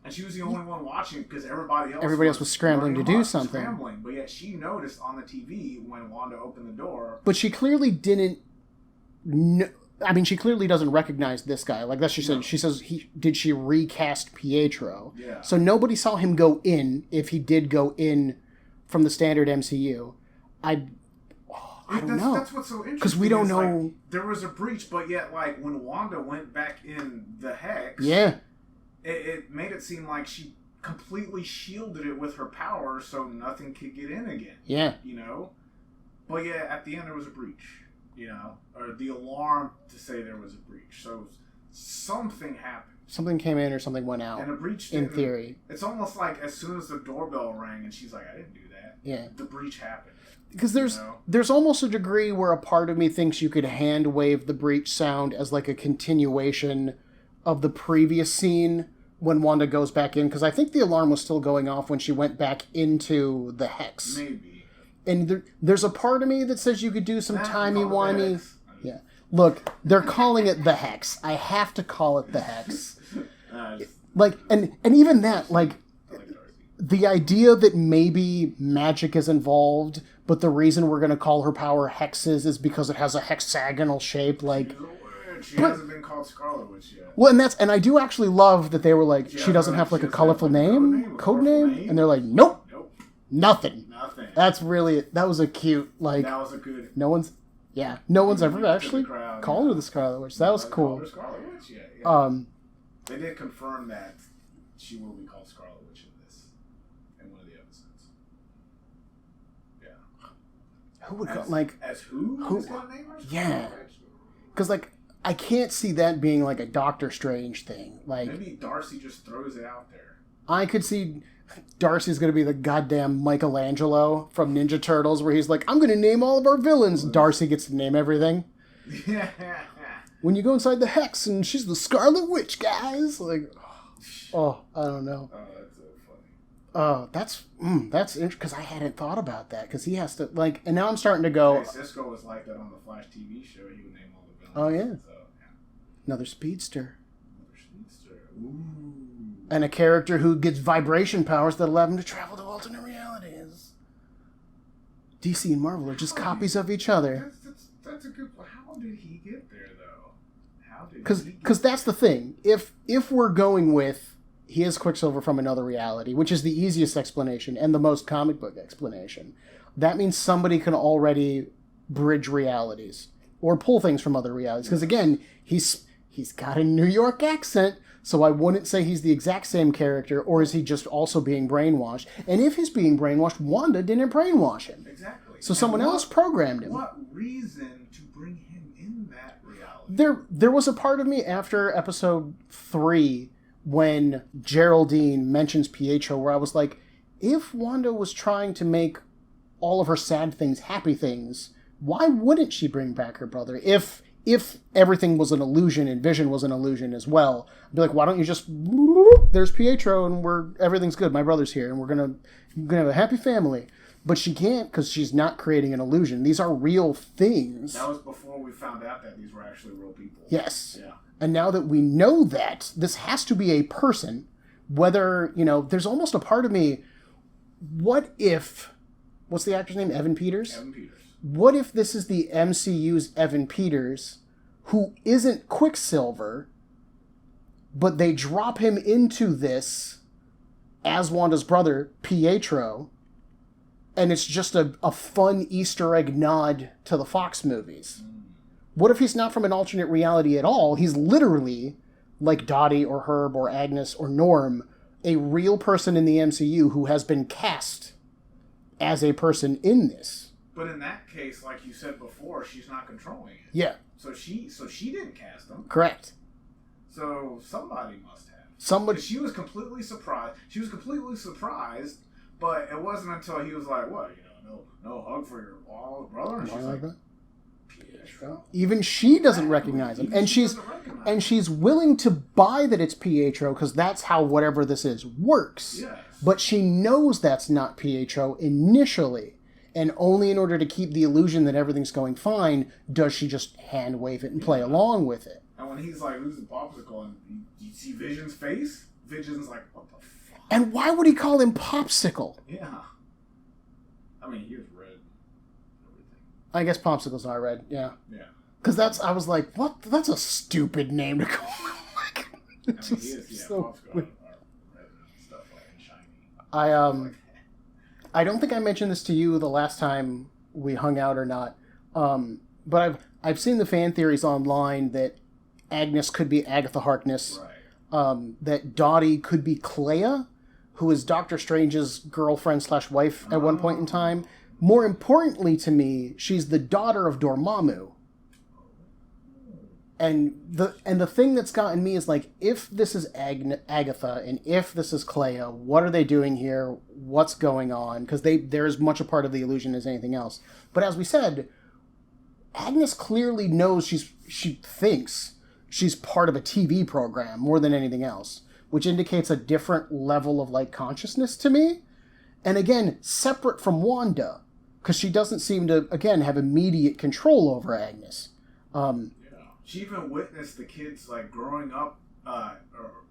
And she was the only one watching because everybody else was scrambling to do something. But yet she noticed on the TV when Wanda opened the door. But she clearly didn't know. I mean, she clearly doesn't recognize this guy. Like that's she said. She says, did she recast Pietro? Yeah. So nobody saw him go in. If he did go in from the standard MCU, I don't know. That's what's so interesting. Because we don't know. Like, there was a breach, but yet, like when Wanda went back in the hex, it made it seem like she completely shielded it with her power, so nothing could get in again. Yeah. You know, but yeah, at the end there was a breach. You know, or the alarm to say there was a breach. So something happened. Something came in or something went out. And a breach in theory. It's almost like as soon as the doorbell rang and she's like, I didn't do that. Yeah. The breach happened. Because there's almost a degree where a part of me thinks you could hand wave the breach sound as like a continuation of the previous scene when Wanda goes back in. Because I think the alarm was still going off when she went back into the hex. Maybe. And there's a part of me that says you could do some timey-wimey... Yeah. Look, they're calling it the Hex. I have to call it the Hex. Like, and even that, like, the idea that maybe magic is involved, but the reason we're going to call her power hexes is because it has a hexagonal shape, like... She hasn't been called Scarlet Witch yet. Well, and I do actually love that they were like, she doesn't have, like, a colorful name? Code name? And they're like, nope. Nothing. That's really, that was a cute, like... That was a good... No one's ever actually called her the Scarlet Witch. That was cool. Her Scarlet Witch, yeah. They did confirm that she will be called Scarlet Witch in this, in one of the episodes. Yeah. Who would go, like... As who? Who's gonna name her? Yeah. Because, like, I can't see that being, like, a Doctor Strange thing. Like, maybe Darcy just throws it out there. I could see... Darcy's going to be the goddamn Michelangelo from Ninja Turtles where he's like, I'm going to name all of our villains. Darcy gets to name everything. When you go inside the Hex and she's the Scarlet Witch, guys. Like, I don't know. Oh, that's so funny. That's interesting because I hadn't thought about that because he has to, like, and now I'm starting to go. Hey, Cisco was like that on the Flash TV show. He would name all the villains. Oh, yeah. So, yeah. Another speedster. Ooh. And a character who gets vibration powers that allow him to travel to alternate realities. DC and Marvel are just copies of each other. That's a good point. How did he get there, though? Because that's the thing. If we're going with he is Quicksilver from another reality, which is the easiest explanation and the most comic book explanation, that means somebody can already bridge realities or pull things from other realities. Because again, he's got a New York accent. So I wouldn't say he's the exact same character, or is he just also being brainwashed? And if he's being brainwashed, Wanda didn't brainwash him. Exactly. So someone else programmed him. What reason to bring him in that reality? There was a part of me after episode 3 when Geraldine mentions Pietro where I was like, if Wanda was trying to make all of her sad things happy things, why wouldn't she bring back her brother? If everything was an illusion and Vision was an illusion as well, I'd be like, why don't you just, there's Pietro and everything's good. My brother's here and we're gonna have a happy family. But she can't because she's not creating an illusion. These are real things. That was before we found out that these were actually real people. Yes. Yeah. And now that we know that, this has to be a person. Whether, there's almost a part of me, what if, what's the actor's name? Evan Peters? Evan Peters. What if this is the MCU's Evan Peters, who isn't Quicksilver, but they drop him into this as Wanda's brother, Pietro, and it's just a fun Easter egg nod to the Fox movies? What if he's not from an alternate reality at all? He's literally, like Dottie or Herb or Agnes or Norm, a real person in the MCU who has been cast as a person in this. But in that case, like you said before, she's not controlling it. Yeah. So she didn't cast him. Correct. So somebody must have. Somebody. She was completely surprised. But it wasn't until he was like, "What? No hug for your brother." And she's like, Pietro. Even she doesn't recognize him, and she's willing to buy that it's Pietro because that's how whatever this is works. Yes. But she knows that's not Pietro initially. And only in order to keep the illusion that everything's going fine does she just hand wave it and play along with it. And when he's like, "Who's the popsicle?" and you see Vision's face, Vision's like, what the fuck? And why would he call him Popsicle? Yeah. I mean, he was red. Everything. I guess Popsicles are red, yeah. Yeah. Because I was like, what? That's a stupid name to call him. I mean, he is, so Popsicle are red and stuff like and shiny. I don't think I mentioned this to you the last time we hung out or not, but I've seen the fan theories online that Agnes could be Agatha Harkness, right. That Dottie could be Clea, who is Doctor Strange's girlfriend/wife at one point in time. More importantly to me, she's the daughter of Dormammu. And the thing that's gotten me is like, if this is Agatha and if this is Clea, what are they doing here? What's going on? Because they're as much a part of the illusion as anything else. But as we said, Agnes clearly knows she thinks she's part of a TV program more than anything else, which indicates a different level of like consciousness to me. And again, separate from Wanda, because she doesn't seem to, again, have immediate control over Agnes. She even witnessed the kids like growing up,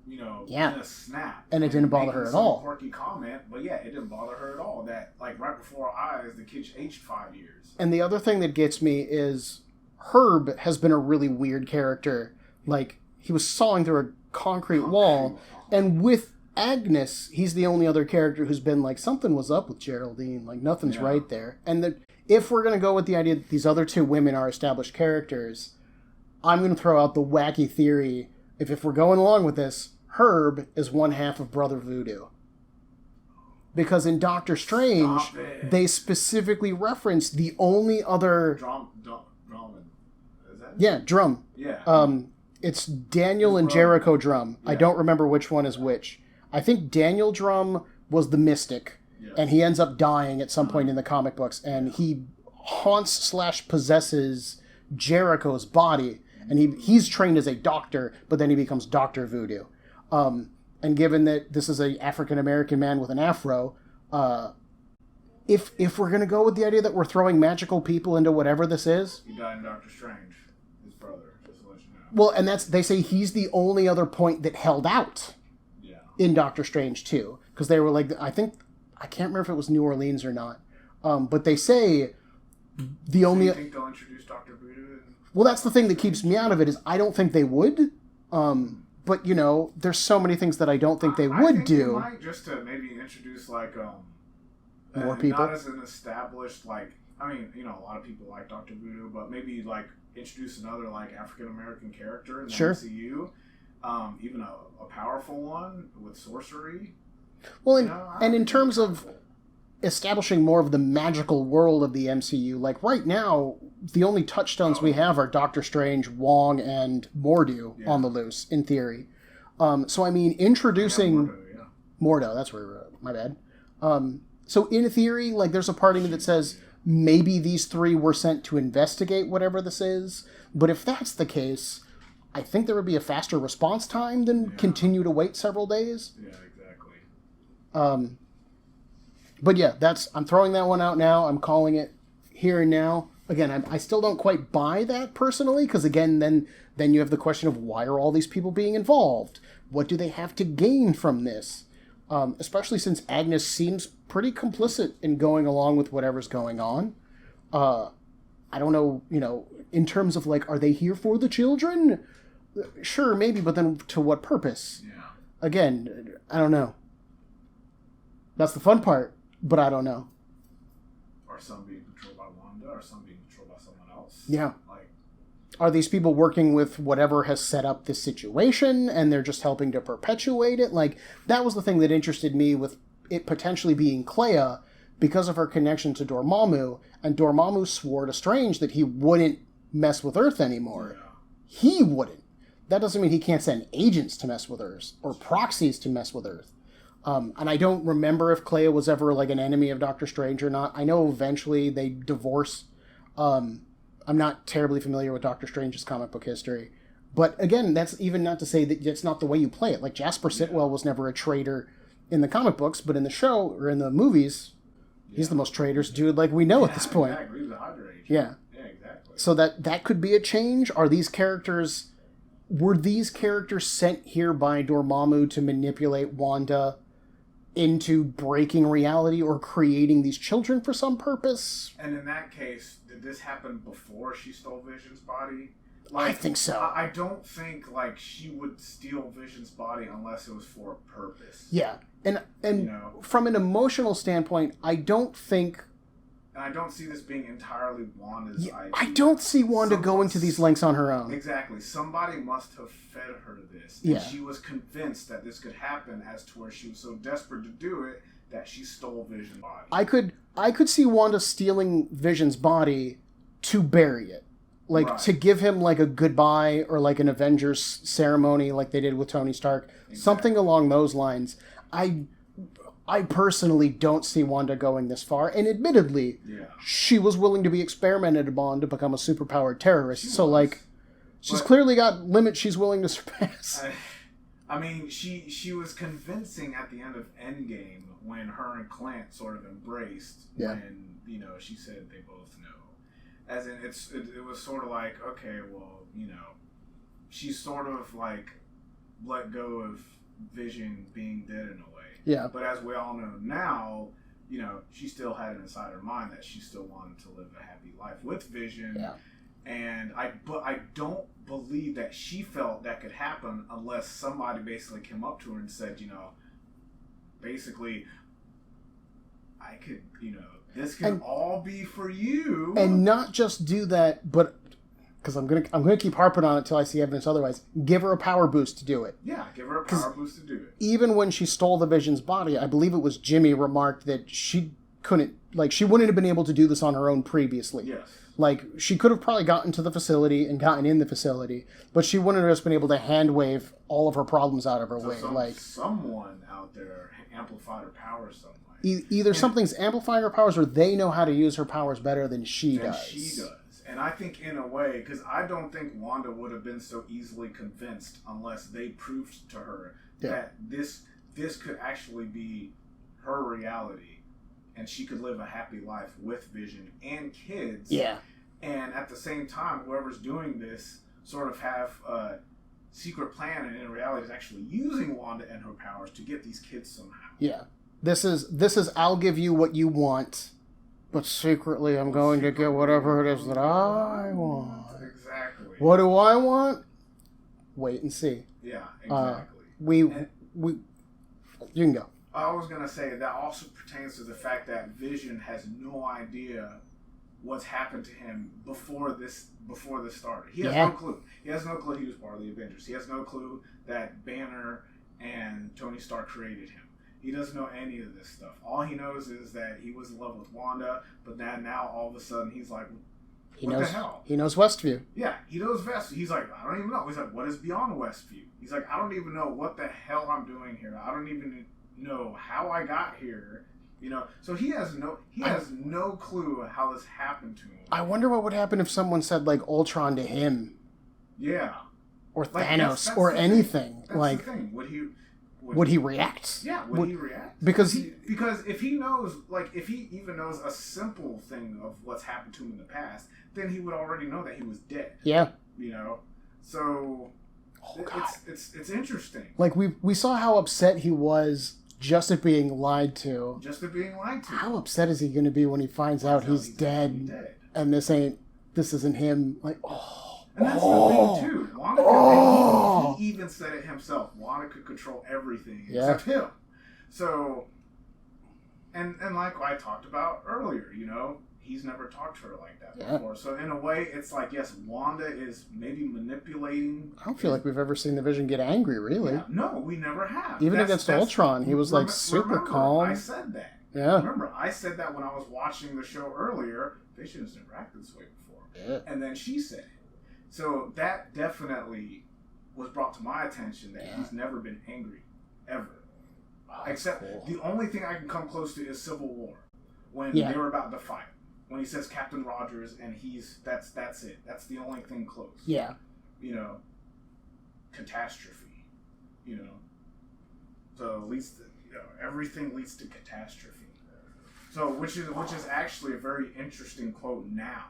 in a snap, and it didn't bother her at all. Quirky comment, but yeah, it didn't bother her at all. That like right before our eyes, the kids aged 5 years. And the other thing that gets me is Herb has been a really weird character. Like he was sawing through a concrete wall, and with Agnes, he's the only other character who's been like, something was up with Geraldine. Like nothing's right there. And if we're gonna go with the idea that these other two women are established characters, I'm going to throw out the wacky theory, if we're going along with this, Herb is one half of Brother Voodoo. Because in Doctor Strange, they specifically reference the only other... Drum. Is that yeah, Drum. Yeah. It's Daniel and Jericho Drum. Yeah. I don't remember which one is which. I think Daniel Drum was the mystic, and he ends up dying at some point in the comic books, and he haunts/possesses Jericho's body. And he's trained as a doctor, but then he becomes Dr. Voodoo. And given that this is an African-American man with an afro, if we're going to go with the idea that we're throwing magical people into whatever this is... He died in Doctor Strange, his brother, just to let you know. Well, and they say he's the only other point that held out in Doctor Strange, too. Because they were like, I can't remember if it was New Orleans or not, but they say the only... Do you think they'll introduce Dr. Voodoo? Well, that's the thing that keeps me out of it, is I don't think they would. But, there's so many things that I don't think they would do. They might, just to maybe introduce, like, more people. Not as an established, like, I mean, a lot of people like Dr. Voodoo, but maybe, like, introduce another, like, African-American character in the MCU. Even a powerful one with sorcery. Well, and in terms of establishing more of the magical world of the MCU, like right now, the only touchstones we have are Doctor Strange, Wong, and Mordo on the loose, in theory. So, I mean, introducing... Mordo, that's where... my bad. So, in theory, like, there's a part of me that says maybe these three were sent to investigate whatever this is, but if that's the case, I think there would be a faster response time than continue to wait several days. Yeah, exactly. But yeah, I'm throwing that one out now. I'm calling it here and now. Again, I still don't quite buy that personally, because again, then you have the question of why are all these people being involved? What do they have to gain from this? Especially since Agnes seems pretty complicit in going along with whatever's going on. I don't know, in terms of like, are they here for the children? Sure, maybe, but then to what purpose? Yeah. Again, I don't know. That's the fun part. But I don't know. Are some being controlled by Wanda? Are some being controlled by someone else? Yeah. Are these people working with whatever has set up this situation, and they're just helping to perpetuate it? Like, that was the thing that interested me with it potentially being Clea, because of her connection to Dormammu, and Dormammu swore to Strange that he wouldn't mess with Earth anymore. Yeah. He wouldn't. That doesn't mean he can't send agents to mess with Earth, or proxies to mess with Earth. And I don't remember if Clea was ever like an enemy of Doctor Strange or not. I know eventually they divorce. I'm not terribly familiar with Doctor Strange's comic book history. But again, that's even not to say that it's not the way you play it. Like Jasper Sitwell was never a traitor in the comic books, but in the show or in the movies, he's the most traitorous dude like we know at this point. Exactly. Yeah. Yeah, exactly. So that could be a change. Are these characters were these characters sent here by Dormammu to manipulate Wanda into breaking reality or creating these children for some purpose? And in that case, did this happen before she stole Vision's body? I think so. I don't think like she would steal Vision's body unless it was for a purpose. Yeah, and from an emotional standpoint, I don't think. And I don't see this being entirely Wanda's idea. I don't see Wanda going to these lengths on her own. Exactly. Somebody must have fed her this. Yeah. And she was convinced that this could happen as to where she was so desperate to do it that she stole Vision's body. I could see Wanda stealing Vision's body to bury it. Like, to give him, like, a goodbye or, like, an Avengers ceremony like they did with Tony Stark. Exactly. Something along those lines. I personally don't see Wanda going this far. And admittedly, she was willing to be experimented upon to become a superpowered terrorist. She's clearly got limits she's willing to surpass. I mean, she was convincing at the end of Endgame when her and Clint sort of embraced. Yeah. When, she said they both know. As in, it was sort of like, okay, well, she's sort of like let go of Vision being dead in a way. Yeah. But as we all know now, she still had it inside her mind that she still wanted to live a happy life with Vision. Yeah. And I don't believe that she felt that could happen unless somebody basically came up to her and said, basically, I could, this can all be for you. And not just do that, but because I'm gonna keep harping on it till I see evidence otherwise. Give her a power boost to do it. Yeah, give her a power boost to do it. Even when she stole the Vision's body, I believe it was Jimmy remarked that she couldn't, she wouldn't have been able to do this on her own previously. Yes. She could have probably gotten to the facility and gotten in the facility, but she wouldn't have just been able to hand wave all of her problems out of her way. Someone out there amplified her powers some way. Either something's amplifying her powers, or they know how to use her powers better than she does. And I think in a way, because I don't think Wanda would have been so easily convinced unless they proved to her that this could actually be her reality, and she could live a happy life with Vision and kids. Yeah. And at the same time, whoever's doing this sort of have a secret plan, and in reality is actually using Wanda and her powers to get these kids somehow. Yeah. This is I'll give you what you want, but secretly I'm going to get whatever it is that I want. Exactly. What do I want? Wait and see. Yeah, exactly. You can go. I was going to say that also pertains to the fact that Vision has no idea what's happened to him before this started. He has no clue. He has no clue he was part of the Avengers. He has no clue that Banner and Tony Stark created him. He doesn't know any of this stuff. All he knows is that he was in love with Wanda, but now all of a sudden he's like, what the hell? He knows Westview. Yeah, he knows Westview. He's like, I don't even know. He's like, what is beyond Westview? He's like, I don't even know what the hell I'm doing here. I don't even know how I got here. So he has no clue how this happened to him. I wonder what would happen if someone said Ultron to him. Yeah. Or Thanos that's or anything. That's the thing. Would he react? Yeah, would he react? Because if he knows, if he even knows a simple thing of what's happened to him in the past, then he would already know that he was dead. Yeah. So it's interesting. We saw how upset he was just at being lied to. How upset is he going to be when he finds out he's dead, and this isn't him? And that's the thing too. Wanda he even said it himself. Wanda could control everything except him. So, and like I talked about earlier, he's never talked to her like that before. So in a way, it's like, yes, Wanda is maybe manipulating. I don't feel like we've ever seen the Vision get angry, really. Yeah, no, we never have. Even against Ultron, he was super calm. I said that. Yeah. Remember, I said that when I was watching the show earlier. Vision has never acted this way before. Yeah. And then she said it. So that definitely was brought to my attention that he's never been angry, ever. Except the only thing I can come close to is Civil War, when they were about to fight. When he says Captain Rogers, and that's it. That's the only thing close. Yeah. Catastrophe. So at least everything leads to catastrophe. So which is actually a very interesting quote now.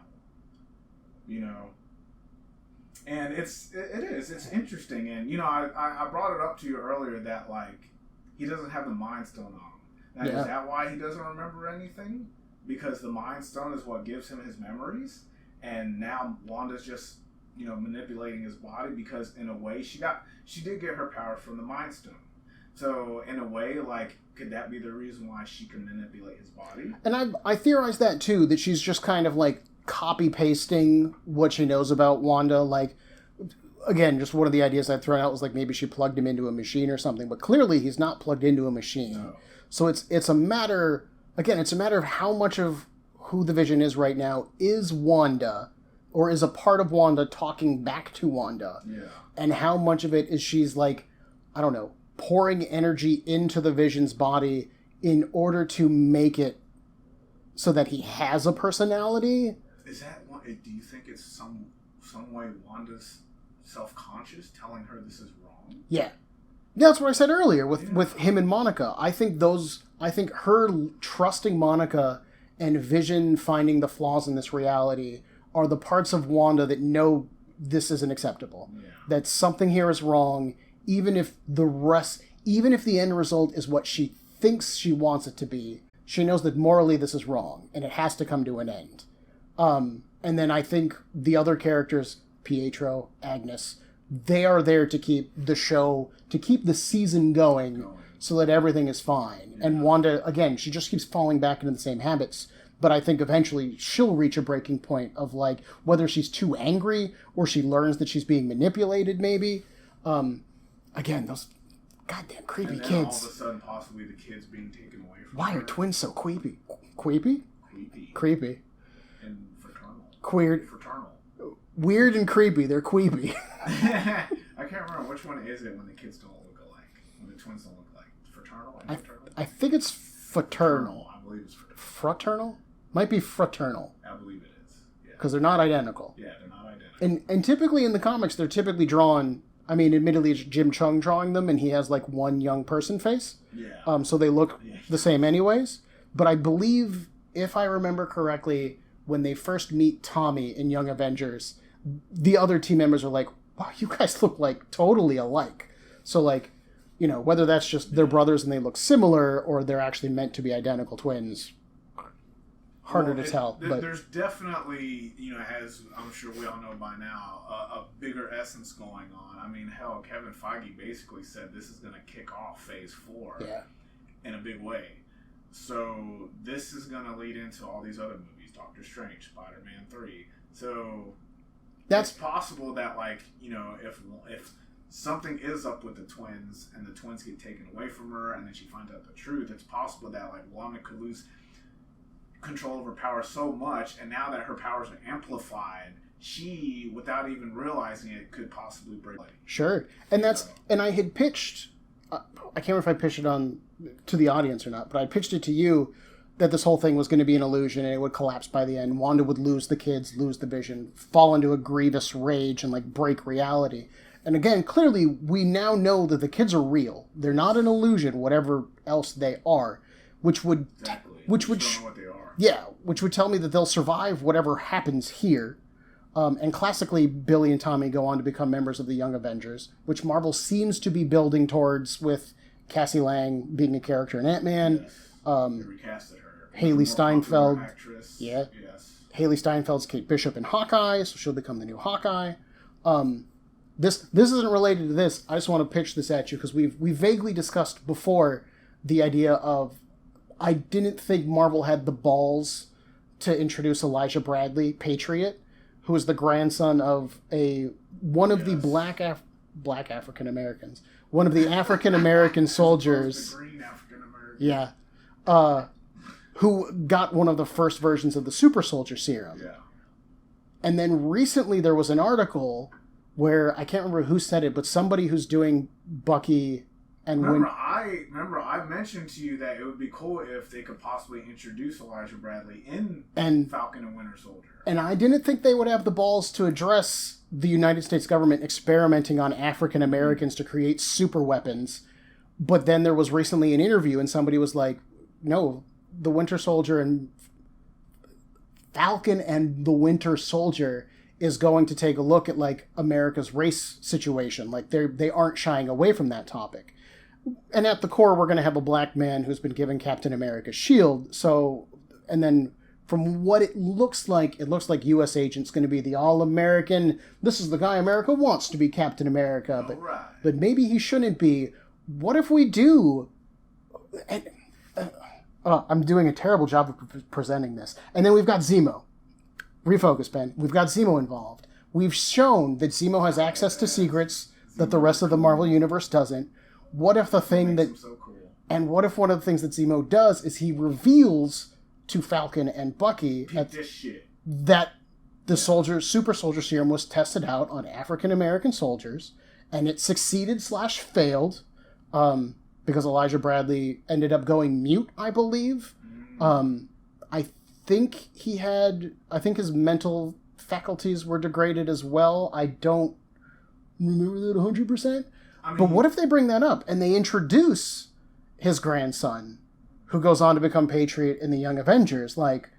And it is. It's interesting. And, you know, I brought it up to you earlier that, like, he doesn't have the Mind Stone on him. Now, is that why he doesn't remember anything? Because the Mind Stone is what gives him his memories? And now Wanda's just, you know, manipulating his body because, in a way, she did get her power from the Mind Stone. So, in a way, like, could that be the reason why she can manipulate his body? And I theorized that, too, that she's just kind of, like, copy-pasting what she knows about Wanda. Like, again, just one of the ideas I'd thrown out was, like, maybe she plugged him into a machine or something. But clearly, he's not plugged into a machine. No. So it's a matter... Again, it's a matter of how much of who the Vision is right now is Wanda, or is a part of Wanda talking back to Wanda. Yeah. And how much of it is she's, like, I don't know, pouring energy into the Vision's body in order to make it so that he has a personality. Is that one? Do you think it's some way Wanda's self-conscious telling her this is wrong? Yeah. That's what I said earlier with him and Monica. I think her trusting Monica and Vision finding the flaws in this reality are the parts of Wanda that know this isn't acceptable. Yeah. That something here is wrong, even if the end result is what she thinks she wants it to be. She knows that morally this is wrong, and it has to come to an end. And then I think the other characters, Pietro, Agnes, they are there to keep the show, to keep the season going so that everything is fine. Yeah. And Wanda, again, she just keeps falling back into the same habits. But I think eventually she'll reach a breaking point of, like, whether she's too angry or she learns that she's being manipulated, maybe. Again, those goddamn creepy and then kids. All of a sudden, possibly the kids being taken away from Why her. are twins so creepy? Creepy? Creepy. And fraternal. Queer. Fraternal. Weird and creepy. They're queepy. I can't remember which one is it when the kids don't look alike. When the twins don't look alike. Fraternal? I think it's fraternal. I believe it's fraternal. Fraternal? Might be fraternal. I believe it is. Because they're not identical. Yeah, they're not identical. And typically in the comics, they're typically drawn... I mean, admittedly, it's Jim Chung drawing them, and he has, like, one young person face. Yeah. So they look the same anyways. But I believe, if I remember correctly, when they first meet Tommy in Young Avengers, the other team members are like, wow, you guys look, like, totally alike. So, like, you know, whether that's just they're brothers and they look similar, or they're actually meant to be identical twins, harder to tell. But there's definitely, you know, as I'm sure we all know by now, a bigger essence going on. I mean, hell, Kevin Feige basically said this is going to kick off Phase 4 in a big way. So this is going to lead into all these other movies, Doctor Strange, Spider-Man 3. So it's possible that, like, you know, if something is up with the twins and the twins get taken away from her and then she finds out the truth, it's possible that, like, Wanda could lose control of her power so much, and now that her powers are amplified, she, without even realizing it, could possibly break. Sure. And and I had pitched, I can't remember if I pitched it to the audience or not, but I pitched it to you that this whole thing was going to be an illusion and it would collapse by the end. Wanda would lose the kids, lose the Vision, fall into a grievous rage and, like, break reality. And again, clearly we now know that the kids are real. They're not an illusion, whatever else they are, which would which would don't know what they are. Yeah, which would tell me that they'll survive whatever happens here. And classically, Billy and Tommy go on to become members of the Young Avengers, which Marvel seems to be building towards with Cassie Lang being a character in Ant-Man. Yes. They recasted her. Haley Steinfeld. Actress. Yeah. Yes. Haley Steinfeld's Kate Bishop in Hawkeye, so she'll become the new Hawkeye. This isn't related to this. I just want to pitch this at you because we vaguely discussed before the idea of I didn't think Marvel had the balls to introduce Elijah Bradley, Patriot, who is the grandson of one of the black African Americans, one of the African American soldiers. The green African American. Yeah. Who got one of the first versions of the super soldier serum. Yeah. And then recently there was an article where I can't remember who said it, but somebody who's doing Bucky and remember I mentioned to you that it would be cool if they could possibly introduce Elijah Bradley in Falcon and Winter Soldier. And I didn't think they would have the balls to address the United States government experimenting on African Americans to create super weapons. But then there was recently an interview and somebody was like, no, the Winter Soldier and Falcon and the Winter Soldier is going to take a look at like America's race situation. Like they aren't shying away from that topic. And at the core, we're going to have a black man who's been given Captain America's shield. So, and then from what it looks like U.S. Agent's going to be the all-American, this is the guy America wants to be Captain America, but maybe he shouldn't be. What if we do? And, I'm doing a terrible job of presenting this. And then we've got Zemo. Refocus, Ben. We've got Zemo involved. We've shown that Zemo has access to secrets that the rest of the Marvel Universe doesn't. What if the thing that... So cool. And what if one of the things that Zemo does is he reveals to Falcon and Bucky that the super soldier serum was tested out on African American soldiers, and it succeeded/failed because Elijah Bradley ended up going mute, I believe. I think his mental faculties were degraded as well. I don't remember that 100%. But what if they bring that up and they introduce his grandson, who goes on to become Patriot in the Young Avengers? Like,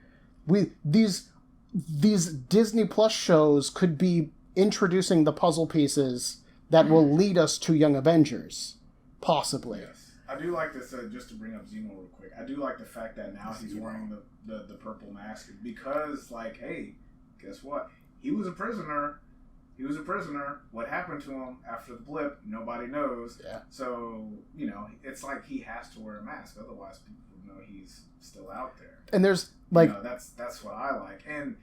these Disney Plus shows could be introducing the puzzle pieces that will lead us to Young Avengers, possibly. Yes. I do like this, just to bring up Zemo real quick, I do like the fact that now he's wearing the purple mask because, like, hey, guess what? He was a prisoner. What happened to him after the blip, nobody knows. Yeah. So, it's like he has to wear a mask. Otherwise, people will know he's still out there. And there's, like... that's what I like. And,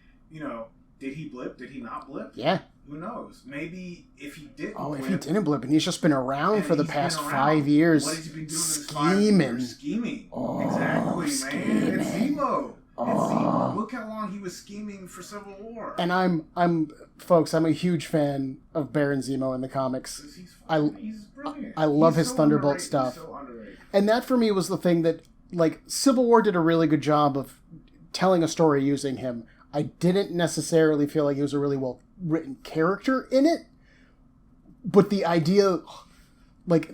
did he blip? Did he not blip? Yeah. Who knows? Maybe if he didn't blip... if he didn't blip and he's just been around for the past 5 years. What has he been doing scheming. Scheming. Oh, exactly, scheming. Man. It's Zemo. Oh. Look how long he was scheming for Civil War. And I'm a huge fan of Baron Zemo in the comics. He's brilliant. I love his Thunderbolt stuff. So underrated. And that for me was the thing that, like, Civil War did a really good job of telling a story using him. I didn't necessarily feel like he was a really well written character in it, but the idea, like,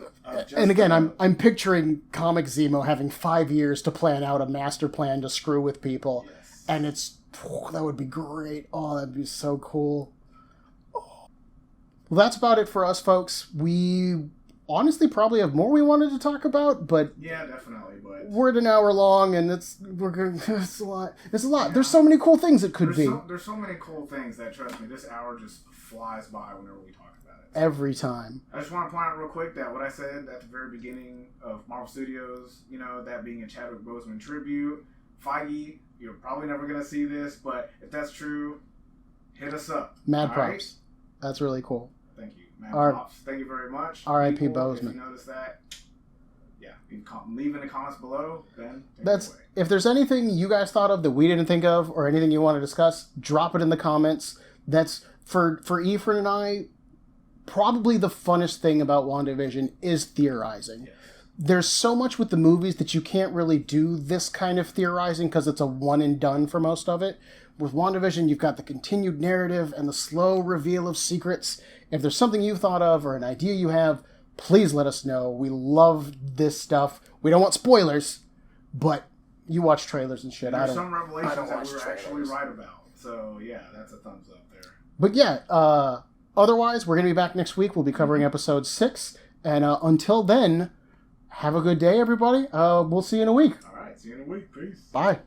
and again, I'm picturing comic Zemo having 5 years to plan out a master plan to screw with people, yes. And that would be great. Oh, that'd be so cool. Oh. Well, that's about it for us, folks. We honestly probably have more we wanted to talk about, but yeah, definitely. But we're at an hour long, and it's a lot. It's a lot. Yeah. There's so many cool things it could be. There's so many cool things that, trust me, this hour just flies by whenever we talk about it. Every time. I just want to point out real quick that what I said at the very beginning of Marvel Studios, that being a Chadwick Boseman tribute, Feige, you're probably never going to see this, but if that's true, hit us up. Mad props. Right? That's really cool. Thank you. Mad props. Thank you very much. R.I.P. Boseman. If you noticed that, yeah, leave in the comments below. Ben, if there's anything you guys thought of that we didn't think of, or anything you want to discuss, drop it in the comments. That's for Efrain and I. Probably the funnest thing about WandaVision is theorizing. Yes. There's so much with the movies that you can't really do this kind of theorizing because it's a one and done for most of it. With WandaVision, you've got the continued narrative and the slow reveal of secrets. If there's something you thought of or an idea you have, please let us know. We love this stuff. We don't want spoilers, but you watch trailers and shit. There's some revelations that we're actually right about. So, yeah, that's a thumbs up there. But, yeah, otherwise, we're going to be back next week. We'll be covering episode 6. And until then, have a good day, everybody. We'll see you in a week. All right. See you in a week. Peace. Bye.